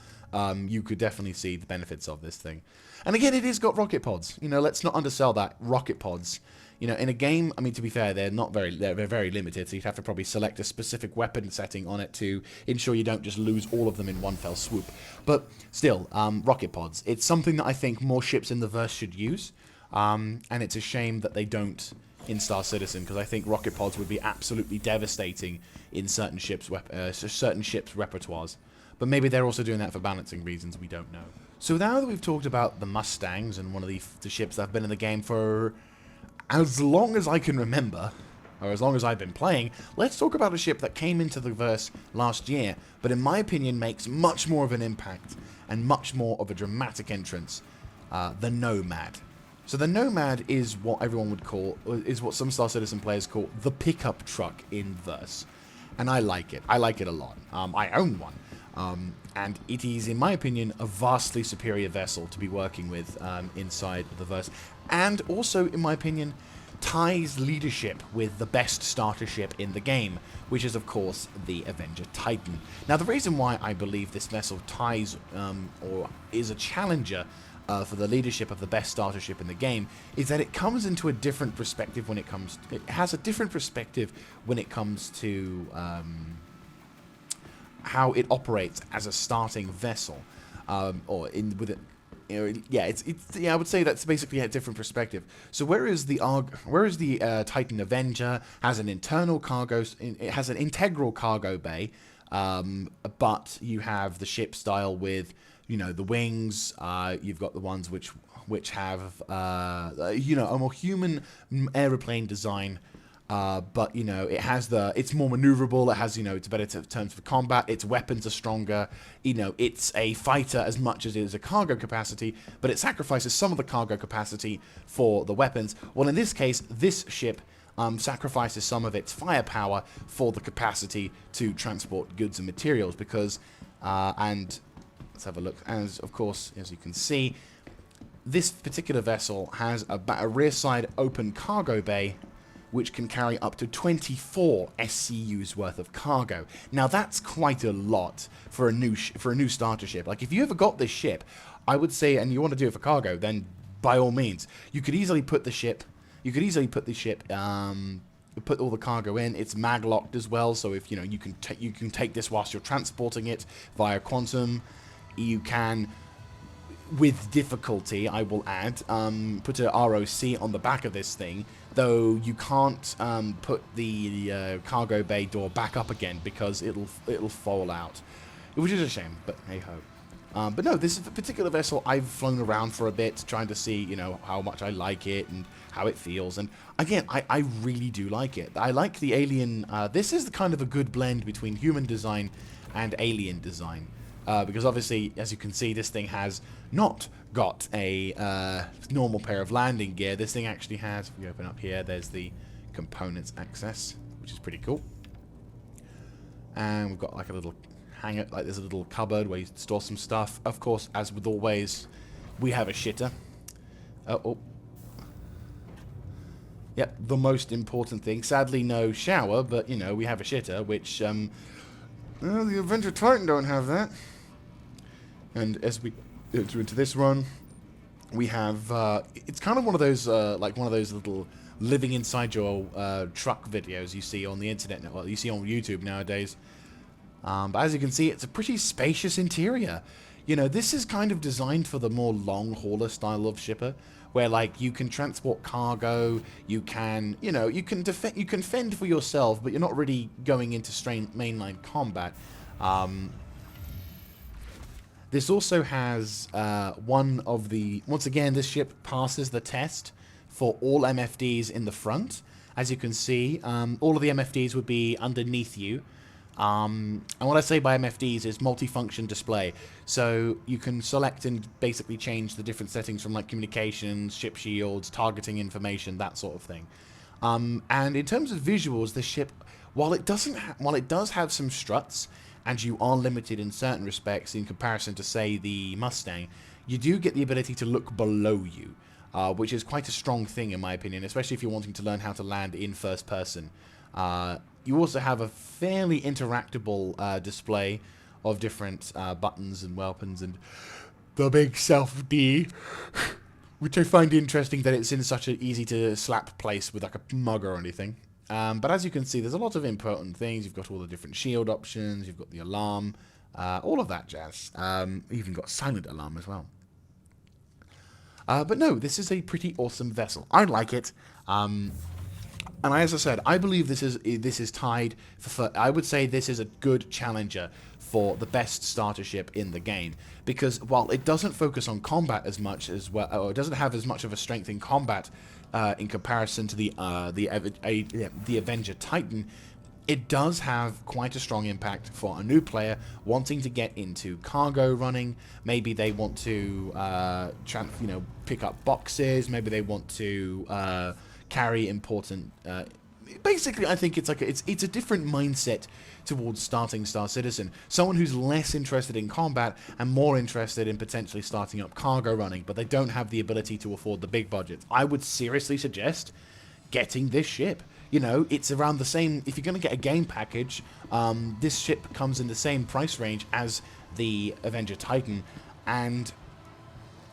you could definitely see the benefits of this thing. And again, it has got rocket pods. You know, let's not undersell that. Rocket pods. You know, in a game, I mean, to be fair, they're very limited, so you'd have to probably select a specific weapon setting on it to ensure you don't just lose all of them in one fell swoop. But still, rocket pods. It's something that I think more ships in the verse should use, and it's a shame that they don't in Star Citizen, because I think rocket pods would be absolutely devastating in certain ships' repertoires. But maybe they're also doing that for balancing reasons, we don't know. So now that we've talked about the Mustangs and one of the ships that have been in the game for as long as I can remember, or as long as I've been playing, let's talk about a ship that came into the verse last year, but in my opinion makes much more of an impact and much more of a dramatic entrance, the Nomad. So the Nomad is what everyone would call, is what some Star Citizen players call the pickup truck in verse. And I like it. I like it a lot. I own one. And it is, in my opinion, a vastly superior vessel to be working with inside the verse. And also, in my opinion, ties leadership with the best starter ship in the game, which is, of course, the Avenger Titan. Now, the reason why I believe this vessel ties, or is a challenger for the leadership of the best starter ship in the game, is that it comes into a different perspective when it comes to, it has a different perspective when it comes to how it operates as a starting vessel, or in with it. Yeah, I would say that's basically a different perspective. So whereas the Titan Avenger has an internal cargo, it has an integral cargo bay, but you have the ship style with, you know, the wings. You've got the ones which have you know, a more human aeroplane design. But, you know, it's more maneuverable, it has, you know, it's better terms for combat, its weapons are stronger, you know, it's a fighter as much as it is a cargo capacity, but it sacrifices some of the cargo capacity for the weapons. Well, in this case, this ship sacrifices some of its firepower for the capacity to transport goods and materials, because, and let's have a look, as, of course, as you can see, this particular vessel has a rear side open cargo bay, which can carry up to 24 SCUs worth of cargo. Now that's quite a lot for a new starter ship. Like, if you ever got this ship, I would say, and you want to do it for cargo, then by all means, you could easily put the ship. Put all the cargo in. It's mag locked as well, so if you know, you can take this whilst you're transporting it via quantum. You can, with difficulty, I will add, put a ROC on the back of this thing, though you can't put the cargo bay door back up again because it'll fall out, which is a shame, but hey ho. But no, this is a particular vessel I've flown around for a bit, trying to see, you know, how much I like it and how it feels, and again, I really do like it. I like the alien, this is the kind of a good blend between human design and alien design. Because obviously, as you can see, this thing has not got a normal pair of landing gear. This thing actually has, if we open up here, there's the components access, which is pretty cool. And we've got like a little hanger, like there's a little cupboard where you store some stuff. Of course, as with always, we have a shitter. Yep, the most important thing. Sadly, no shower, but, you know, we have a shitter, which, well, the Avenger Titan don't have that. And as we enter into this run, we have it's kind of one of those like one of those little living inside your truck videos you see on the internet, well, you see on YouTube nowadays. But as you can see, it's a pretty spacious interior. You know, this is kind of designed for the more long hauler style of shipper, where like you can transport cargo, you can, you know, you can fend for yourself, but you're not really going into mainline combat. This also has once again, this ship passes the test for all MFDs in the front. As you can see, all of the MFDs would be underneath you. And what I say by MFDs is multifunction display. So you can select and basically change the different settings from like communications, ship shields, targeting information, that sort of thing. And in terms of visuals, the ship, while it does have some struts, and you are limited in certain respects in comparison to, say, the Mustang, you do get the ability to look below you, which is quite a strong thing in my opinion, especially if you're wanting to learn how to land in first person. You also have a fairly interactable display of different buttons and weapons, and the big self-D, which I find interesting that it's in such an easy-to-slap place with like a mug or anything. But as you can see, there's a lot of important things. You've got all the different shield options, you've got the alarm, all of that jazz. Even got silent alarm as well. But no, this is a pretty awesome vessel. I like it. And as I said, I believe this is tied for I would say this is a good challenger for the best starter ship in the game, because while it doesn't focus on combat as much as well, or it doesn't have as much of a strength in combat in comparison to the Avenger Titan, it does have quite a strong impact for a new player wanting to get into cargo running. Maybe they want to pick up boxes. Maybe they want to carry important. Basically, I think it's like it's a different mindset towards starting Star Citizen. Someone who's less interested in combat and more interested in potentially starting up cargo running, but they don't have the ability to afford the big budgets. I would seriously suggest getting this ship. You know, it's around the same. If you're going to get a game package, this ship comes in the same price range as the Avenger Titan, and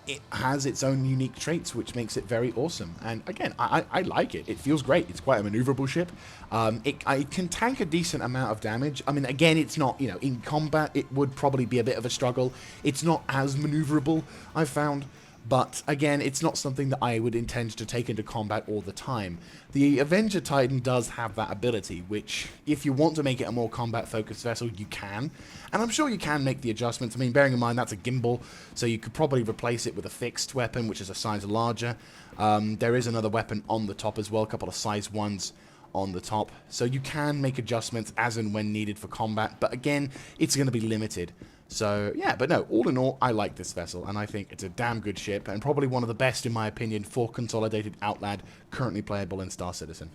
it has its own unique traits, which makes it very awesome. And again, I like it. It feels great. It's quite a maneuverable ship. It can tank a decent amount of damage. I mean, again, it's not, you know, in combat, it would probably be a bit of a struggle. It's not as maneuverable, I've found. But again, it's not something that I would intend to take into combat all the time. The Avenger Titan does have that ability, which, if you want to make it a more combat-focused vessel, you can. And I'm sure you can make the adjustments. I mean, bearing in mind that's a gimbal, so you could probably replace it with a fixed weapon, which is a size larger. There is another weapon on the top as well, a couple of size 1s on the top. So you can make adjustments as and when needed for combat, but again, it's going to be limited. So, yeah, but no, all in all, I like this vessel, and I think it's a damn good ship, and probably one of the best, in my opinion, for consolidated Outland, currently playable in Star Citizen.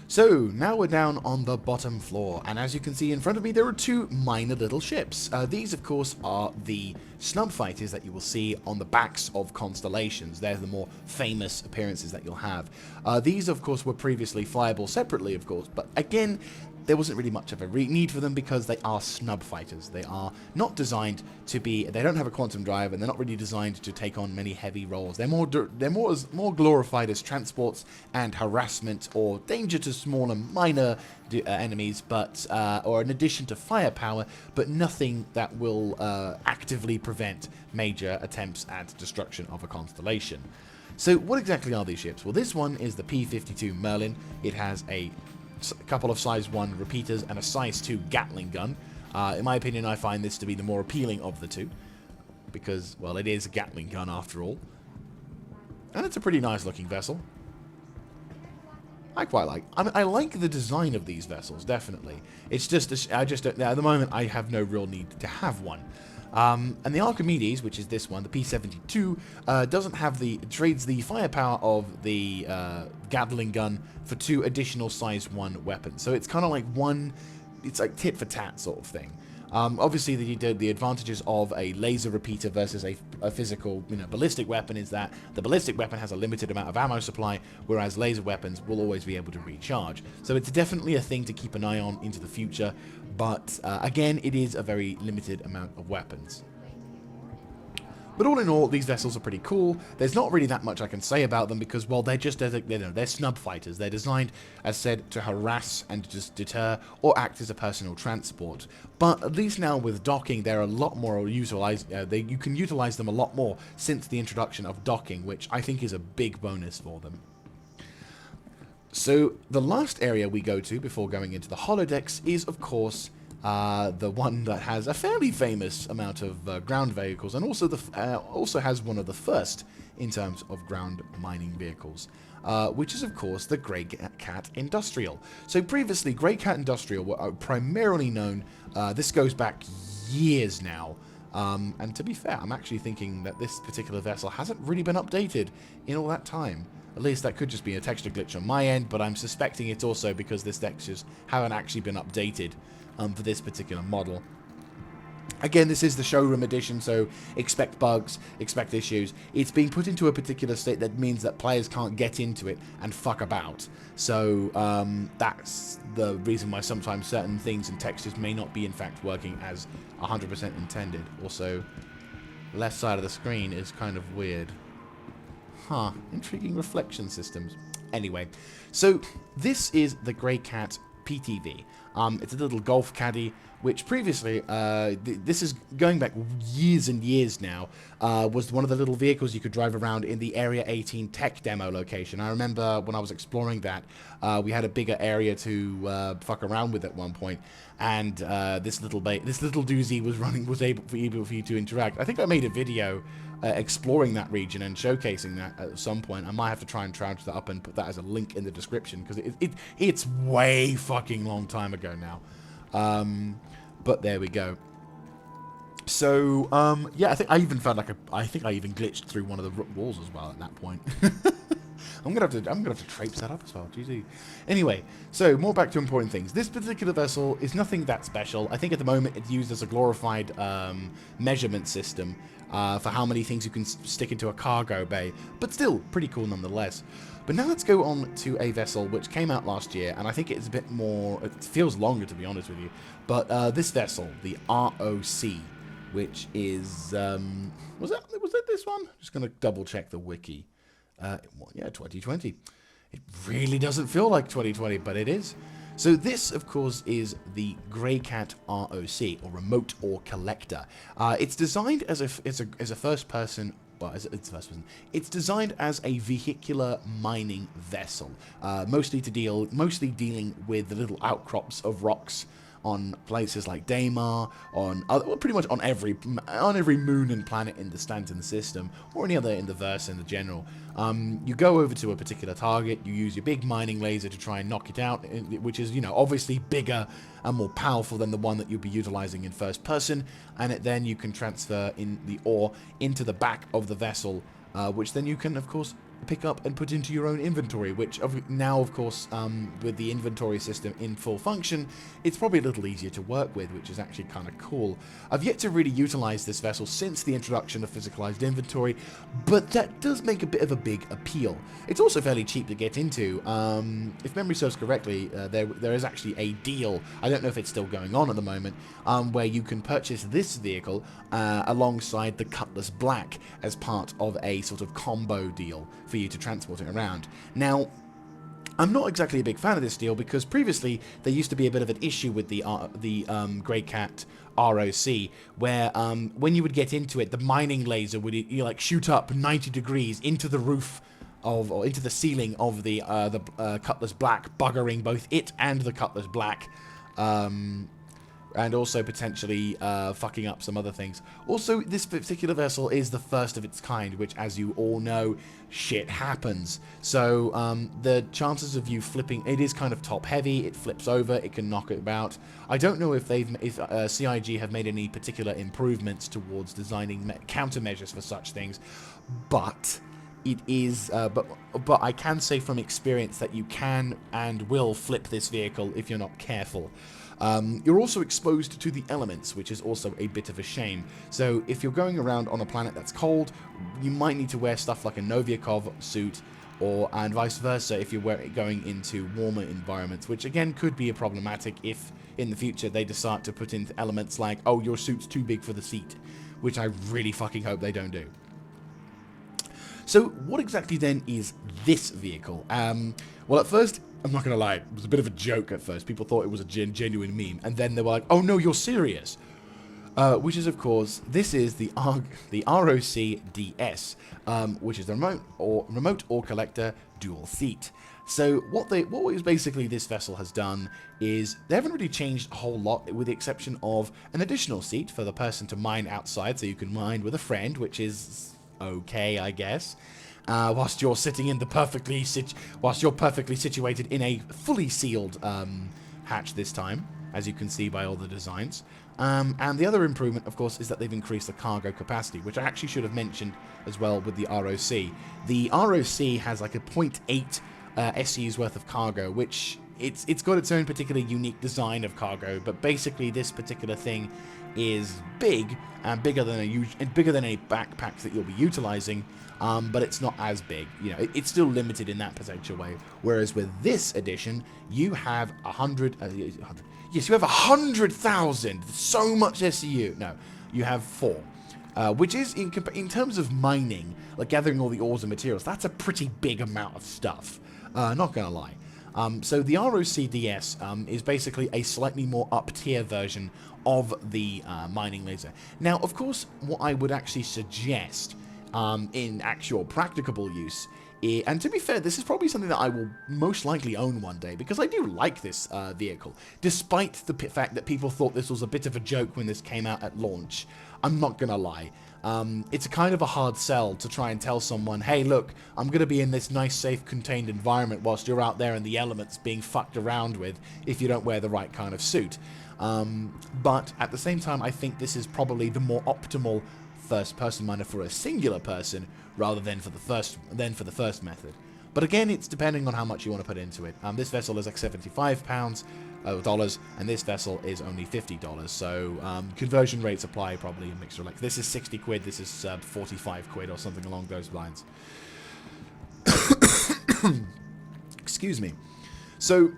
So, now we're down on the bottom floor, and as you can see in front of me, there are two minor little ships. These, of course, are the snub fighters that you will see on the backs of constellations. They're the more famous appearances that you'll have. These, of course, were previously flyable separately, of course, but again, there wasn't really much of a need for them because they are snub fighters. They are not designed to be. They don't have a quantum drive, and they're not really designed to take on many heavy roles. They're more glorified as transports and harassment or danger to smaller, minor enemies, but or an addition to firepower, but nothing that will actively prevent major attempts at destruction of a constellation. So, what exactly are these ships? Well, this one is the P52 Merlin. It has a couple of size 1 repeaters and a size 2 Gatling gun. In my opinion, I find this to be the more appealing of the two, because, well, it is a Gatling gun after all. And it's a pretty nice looking vessel. I quite like. I like the design of these vessels, definitely. It's just, at the moment, I have no real need to have one. And the Archimedes, which is this one, the P52, doesn't have trades the firepower of the Gatling gun for 2 additional size 1 weapons. So it's kind of like it's like tit for tat sort of thing. Obviously, the advantages of a laser repeater versus a physical, ballistic weapon is that the ballistic weapon has a limited amount of ammo supply, whereas laser weapons will always be able to recharge. So it's definitely a thing to keep an eye on into the future, but again, it is a very limited amount of weapons. But all in all, these vessels are pretty cool. There's not really that much I can say about them because, well, they're snub fighters. They're designed, as said, to harass and just deter or act as a personal transport. But at least now with docking, they're a lot more utilized. You can utilize them a lot more since the introduction of docking, which I think is a big bonus for them. So the last area we go to before going into the holodecks is, of course, the one that has a fairly famous amount of ground vehicles, and also has one of the first in terms of ground mining vehicles, which is of course the Greycat Industrial. So previously, Greycat Industrial were primarily known. This goes back years now, and to be fair, I'm actually thinking that this particular vessel hasn't really been updated in all that time. At least that could just be a texture glitch on my end, but I'm suspecting it's also because the textures haven't actually been updated for this particular model. Again, this is the showroom edition, so expect bugs, expect issues. It's being put into a particular state that means that players can't get into it and fuck about. So that's the reason why sometimes certain things and textures may not be in fact working as 100% intended. Also, left side of the screen is kind of weird. Huh, intriguing reflection systems. Anyway, so this is the Greycat PTV. It's a little golf caddy, which previously, this is going back years and years now, was one of the little vehicles you could drive around in the Area 18 tech demo location. I remember when I was exploring that, we had a bigger area to fuck around with at one point, and this little doozy was able for you to interact. I think I made a video exploring that region and showcasing that at some point. I might have to try and trash that up and put that as a link in the description, because it's way fucking long time ago now. But there we go. So yeah, I think I even found I think I even glitched through one of the walls as well at that point. I'm gonna have to traipse that up as well. GG. Anyway, so more back to important things. This particular vessel is nothing that special. I think at the moment it's used as a glorified measurement system for how many things you can stick into a cargo bay, but still pretty cool nonetheless. But now let's go on to a vessel which came out last year, and I think it's a bit more. It feels longer, to be honest with you. But this vessel, the ROC, which is was that this one? Just gonna double check the wiki. Yeah, 2020. It really doesn't feel like 2020, but it is. So this, of course, is the Greycat ROC, or Remote Ore Collector. It's designed as a first person. Well, it's designed as a vehicular mining vessel, mostly dealing with the little outcrops of rocks on places like Daymar, pretty much on every moon and planet in the Stanton system, or any other in the verse in the general. You go over to a particular target, you use your big mining laser to try and knock it out, which is, obviously bigger and more powerful than the one that you'll be utilizing in first person, and then you can transfer in the ore into the back of the vessel, which then you can, of course, pick up and put into your own inventory, which now, of course, with the inventory system in full function, it's probably a little easier to work with, which is actually kind of cool. I've yet to really utilize this vessel since the introduction of physicalized inventory, but that does make a bit of a big appeal. It's also fairly cheap to get into. If memory serves correctly, there is actually a deal, I don't know if it's still going on at the moment, where you can purchase this vehicle alongside the Cutlass Black as part of a sort of combo deal for you to transport it around. Now, I'm not exactly a big fan of this deal because previously there used to be a bit of an issue with the Greycat ROC, where when you would get into it, the mining laser would shoot up 90 degrees into the roof or into the ceiling of the Cutlass Black, buggering both it and the Cutlass Black. And also potentially fucking up some other things. Also, this particular vessel is the first of its kind, which, as you all know, shit happens. So the chances of you flipping, it is kind of top heavy, it flips over, it can knock it about. I don't know if CIG have made any particular improvements towards designing countermeasures for such things, but it is, but I can say from experience that you can and will flip this vehicle if you're not careful. You're also exposed to the elements, which is also a bit of a shame. So if you're going around on a planet that's cold, you might need to wear stuff like a Noviakov suit, and vice versa if you're going into warmer environments, which again could be a problematic if in the future they decide to put in elements like, oh, your suit's too big for the seat, which I really fucking hope they don't do. So what exactly then is this vehicle? Well, at first, I'm not going to lie, it was a bit of a joke at first. People thought it was a genuine meme, and then they were like, oh no, you're serious. Which is, of course, this is the ROC DS, which is the remote ore collector dual seat. So what basically this vessel has done is they haven't really changed a whole lot, with the exception of an additional seat for the person to mine outside, so you can mine with a friend, which is okay, I guess. Whilst you're sitting in the perfectly situated in a fully sealed hatch this time, as you can see by all the designs. And the other improvement, of course, is that they've increased the cargo capacity, which I actually should have mentioned as well with the ROC. The ROC has like a 0.8 SU's worth of cargo, which it's got its own particular unique design of cargo, but basically this particular thing is big and bigger than a backpack that you'll be utilizing, but it's not as big. You know, it's still limited in that potential way. Whereas with this edition, you have 100. Yes, you have 100,000. So much SEU. No, you have 4. Which is, in terms of mining, like gathering all the ores and materials, that's a pretty big amount of stuff. Not gonna lie. So the ROCDS is basically a slightly more up-tier version of the mining laser. Now, of course, what I would actually suggest in actual practicable use, and to be fair, this is probably something that I will most likely own one day, because I do like this vehicle, despite the fact that people thought this was a bit of a joke when this came out at launch. I'm not gonna lie. It's a kind of a hard sell to try and tell someone, hey, look, I'm going to be in this nice, safe, contained environment whilst you're out there in the elements being fucked around with if you don't wear the right kind of suit. But at the same time, I think this is probably the more optimal first-person miner for a singular person rather than for the first method. But again, it's depending on how much you want to put into it. This vessel is like £75, dollars, and this vessel is only $50. So conversion rates apply probably a mixture. Like this is 60 quid, this is 45 quid or something along those lines. Excuse me. So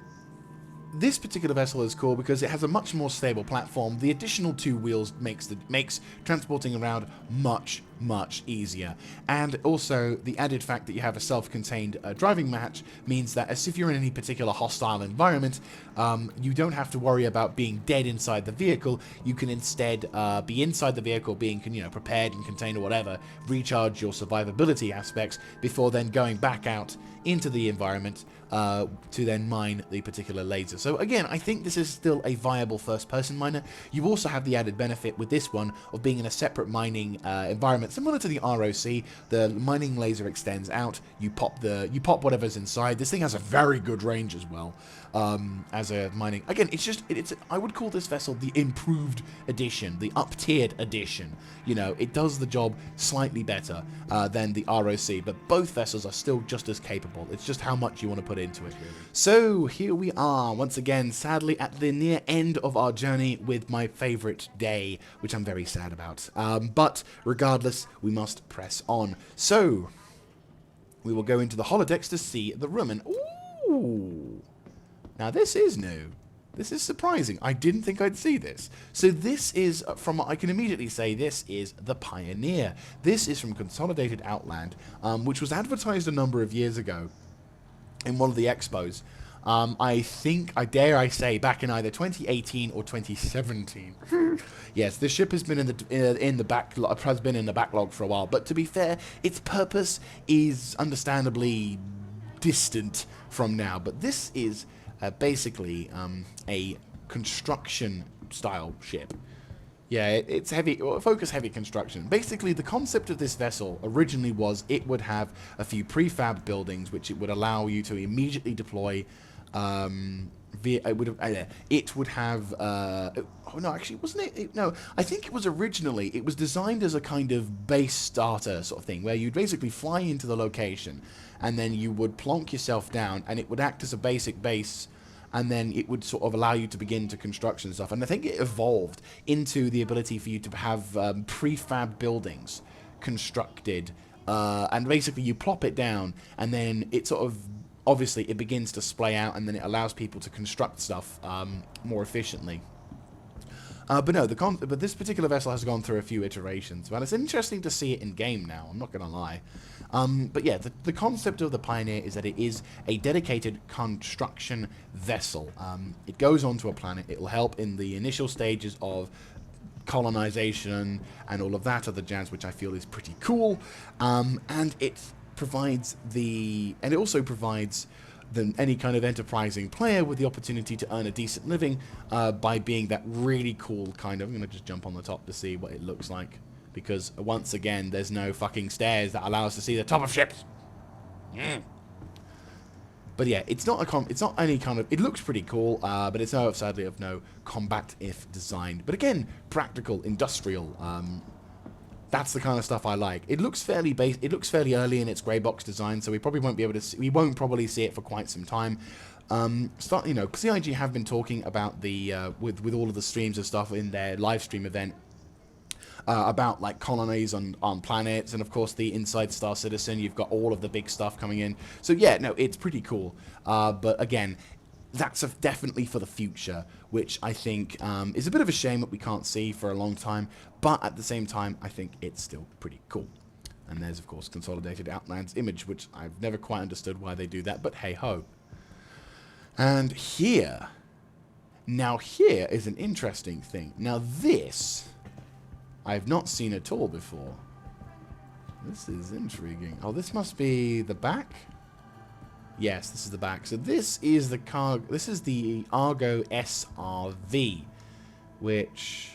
this particular vessel is cool because it has a much more stable platform. The additional 2 wheels makes transporting around much easier, and also the added fact that you have a self-contained driving match means that as if you're in any particular hostile environment, you don't have to worry about being dead inside the vehicle. You can instead be inside the vehicle, being prepared and contained or whatever, recharge your survivability aspects before then going back out into the environment to then mine the particular laser. So again, I think this is still a viable first-person miner. You also have the added benefit with this one of being in a separate mining environment, similar to the ROC. The mining laser extends out. You pop whatever's inside. This thing has a very good range as well. As a mining, again, I would call this vessel the improved edition, the up-tiered edition. You know, it does the job slightly better than the ROC, but both vessels are still just as capable. It's just how much you want to put into it, really. So here we are, once again, sadly at the near end of our journey with my favorite day, which I'm very sad about. But regardless, we must press on. So we will go into the holodecks to see the room, and ooh, now this is new. This is surprising. I didn't think I'd see this. So this is, from what I can immediately say, this is the Pioneer. This is from Consolidated Outland, which was advertised a number of years ago in one of the expos. I think, I dare I say, back in either 2018 or 2017. Yes, this ship has been in the backlog for a while. But to be fair, its purpose is understandably distant from now. But this is basically a construction style ship. Yeah, it's heavy, focus heavy construction. Basically, the concept of this vessel originally was it would have a few prefab buildings which it would allow you to immediately deploy. It would have oh no, actually wasn't it? No, I think it was designed as a kind of base starter sort of thing, where you'd basically fly into the location and then you would plonk yourself down and it would act as a basic base and then it would sort of allow you to begin to construction and stuff. And I think it evolved into the ability for you to have prefab buildings constructed, and basically you plop it down, and then it sort of, obviously it begins to splay out, and then it allows people to construct stuff more efficiently. But no, but this particular vessel has gone through a few iterations. Well, it's interesting to see it in game now, I'm not going to lie. But yeah, the concept of the Pioneer is that it is a dedicated construction vessel. It goes onto a planet, it will help in the initial stages of colonization and all of that other jazz, which I feel is pretty cool. And it provides and it also provides any kind of enterprising player with the opportunity to earn a decent living by being that really cool kind of... I'm going to just jump on the top to see what it looks like, because once again, there's no fucking stairs that allow us to see the top of ships. But yeah, it's not any kind of... It looks pretty cool, but it's sadly of no combat if designed. But again, practical, industrial. That's the kind of stuff I like. It looks fairly it looks fairly early in its grey box design, so we probably won't be able to see, we won't probably see it for quite some time. You know, CIG have been talking about the with all of the streams and stuff in their live stream event about like colonies on planets, and of course the Inside Star Citizen. You've got all of the big stuff coming in. So yeah, no, it's pretty cool. But again, that's definitely for the future, which I think is a bit of a shame that we can't see for a long time, but at the same time, I think it's still pretty cool. And there's, of course, consolidated Outlands image, which I've never quite understood why they do that, but hey-ho. And here is an interesting thing. Now this, I've not seen at all before. This is intriguing. Oh, this must be the back? Yes, this is the back. So this is the Argo SRV, which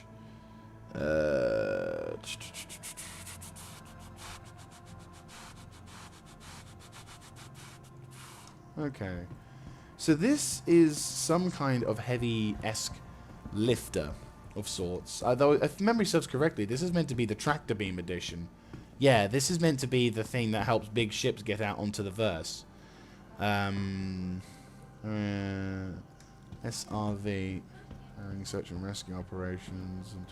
okay. So this is some kind of heavy-esque lifter of sorts. Although, if memory serves correctly, this is meant to be the tractor beam edition. Yeah, this is meant to be the thing that helps big ships get out onto the verse. SRV, search and rescue operations, and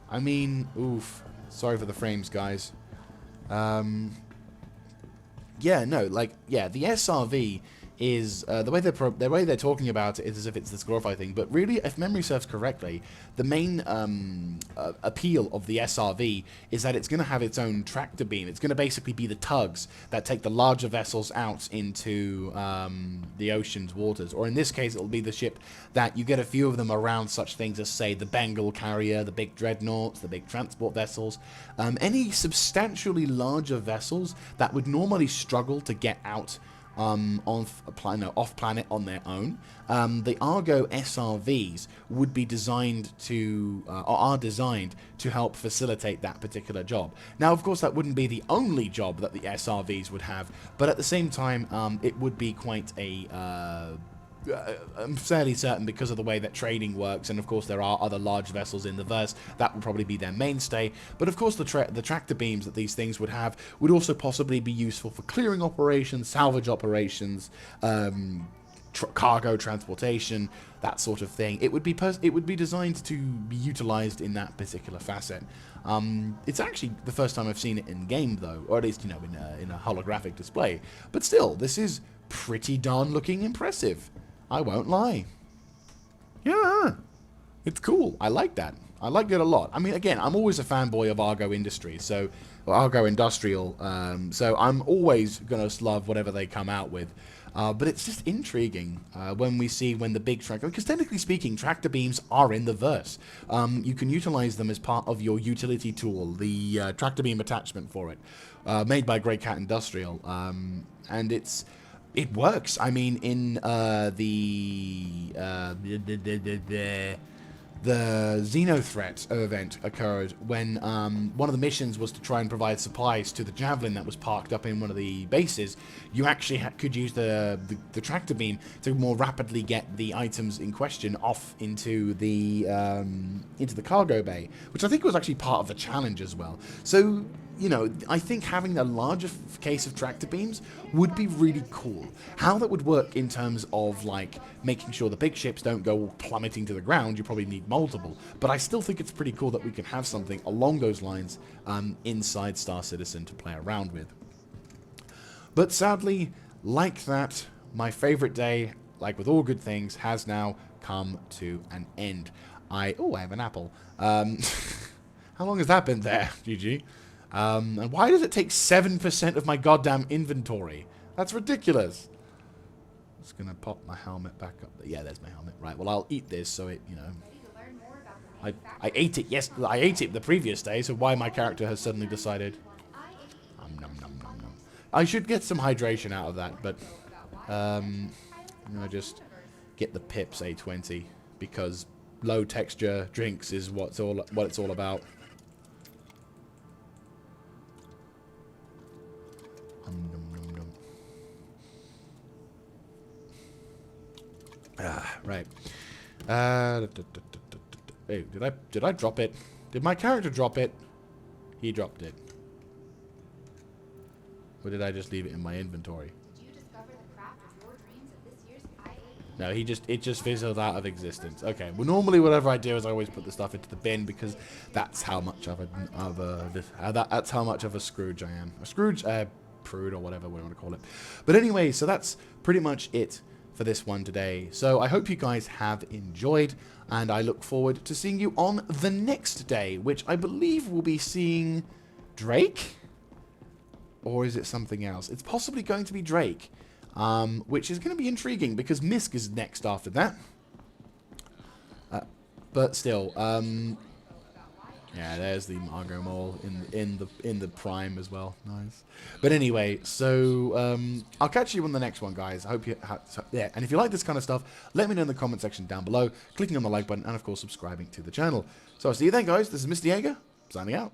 I mean, oof. Sorry for the frames, guys. Yeah, no, like, yeah, the SRV is the way they're talking about it is as if it's this glorified thing, but really, if memory serves correctly, the main appeal of the SRV is that it's going to have its own tractor beam. It's going to basically be the tugs that take the larger vessels out into the ocean's waters, or in this case, it'll be the ship that you get a few of them around such things as, say, the Bengal carrier, the big dreadnoughts, the big transport vessels, any substantially larger vessels that would normally struggle to get out off planet on their own. The Argo SRVs would be designed to, or are designed to help facilitate that particular job. Now, of course, that wouldn't be the only job that the SRVs would have, but at the same time, it would be quite a I'm fairly certain, because of the way that trading works, and of course there are other large vessels in the verse, that would probably be their mainstay. But of course the tractor beams that these things would have would also possibly be useful for clearing operations, salvage operations, cargo transportation, that sort of thing. It would be designed to be utilized in that particular facet. It's actually the first time I've seen it in game, though, or at least, you know, in a holographic display. But still, this is pretty darn looking impressive. I won't lie. Yeah, it's cool. I like that. I liked it a lot. I mean, again, I'm always a fanboy of Argo Industries, or Argo Industrial, so I'm always going to love whatever they come out with. But it's just intriguing when the big tractor... Because technically speaking, tractor beams are in the verse. You can utilize them as part of your utility tool, the tractor beam attachment for it, made by Greycat Industrial. And it works. I mean, in the Xenothreat event occurred when one of the missions was to try and provide supplies to the Javelin that was parked up in one of the bases. You actually could use the tractor beam to more rapidly get the items in question off into the cargo bay, which I think was actually part of the challenge as well. So you know, I think having a larger case of tractor beams would be really cool. How that would work in terms of, like, making sure the big ships don't go plummeting to the ground, you probably need multiple. But I still think it's pretty cool that we can have something along those lines inside Star Citizen to play around with. But sadly, like that, my favorite day, like with all good things, has now come to an end. Oh, I have an apple. How long has that been there, GG? And why does it take 7% of my goddamn inventory? That's ridiculous. I'm just gonna pop my helmet back up. Yeah, there's my helmet. Right, well, I'll eat this so it, you know... I ate it, yes, I ate it the previous day, so why my character has suddenly decided... Nom, nom, nom, nom. I should get some hydration out of that, but... I'm gonna just get the Pips A20, because... low texture drinks is what it's all about. Right. Hey, did I drop it? Did my character drop it? He dropped it. Or did I just leave it in my inventory? No, it just fizzled out of existence. Okay, well normally whatever I do is I always put the stuff into the bin because that's how much of that's how much of a Scrooge I am. A Scrooge, prude or whatever we want to call it. But anyway, so that's pretty much it for this one today. So I hope you guys have enjoyed, and I look forward to seeing you on the next day, which I believe will be seeing Drake, or is it something else? It's possibly going to be Drake. Which is going to be intriguing because Misk is next after that. But still, yeah, there's the Argo Mole in the Prime as well. Nice. But anyway, so I'll catch you on the next one, guys. I hope you yeah. And if you like this kind of stuff, let me know in the comment section down below, clicking on the like button, and of course subscribing to the channel. So I'll see you then, guys. This is Mr. Jaeger signing out.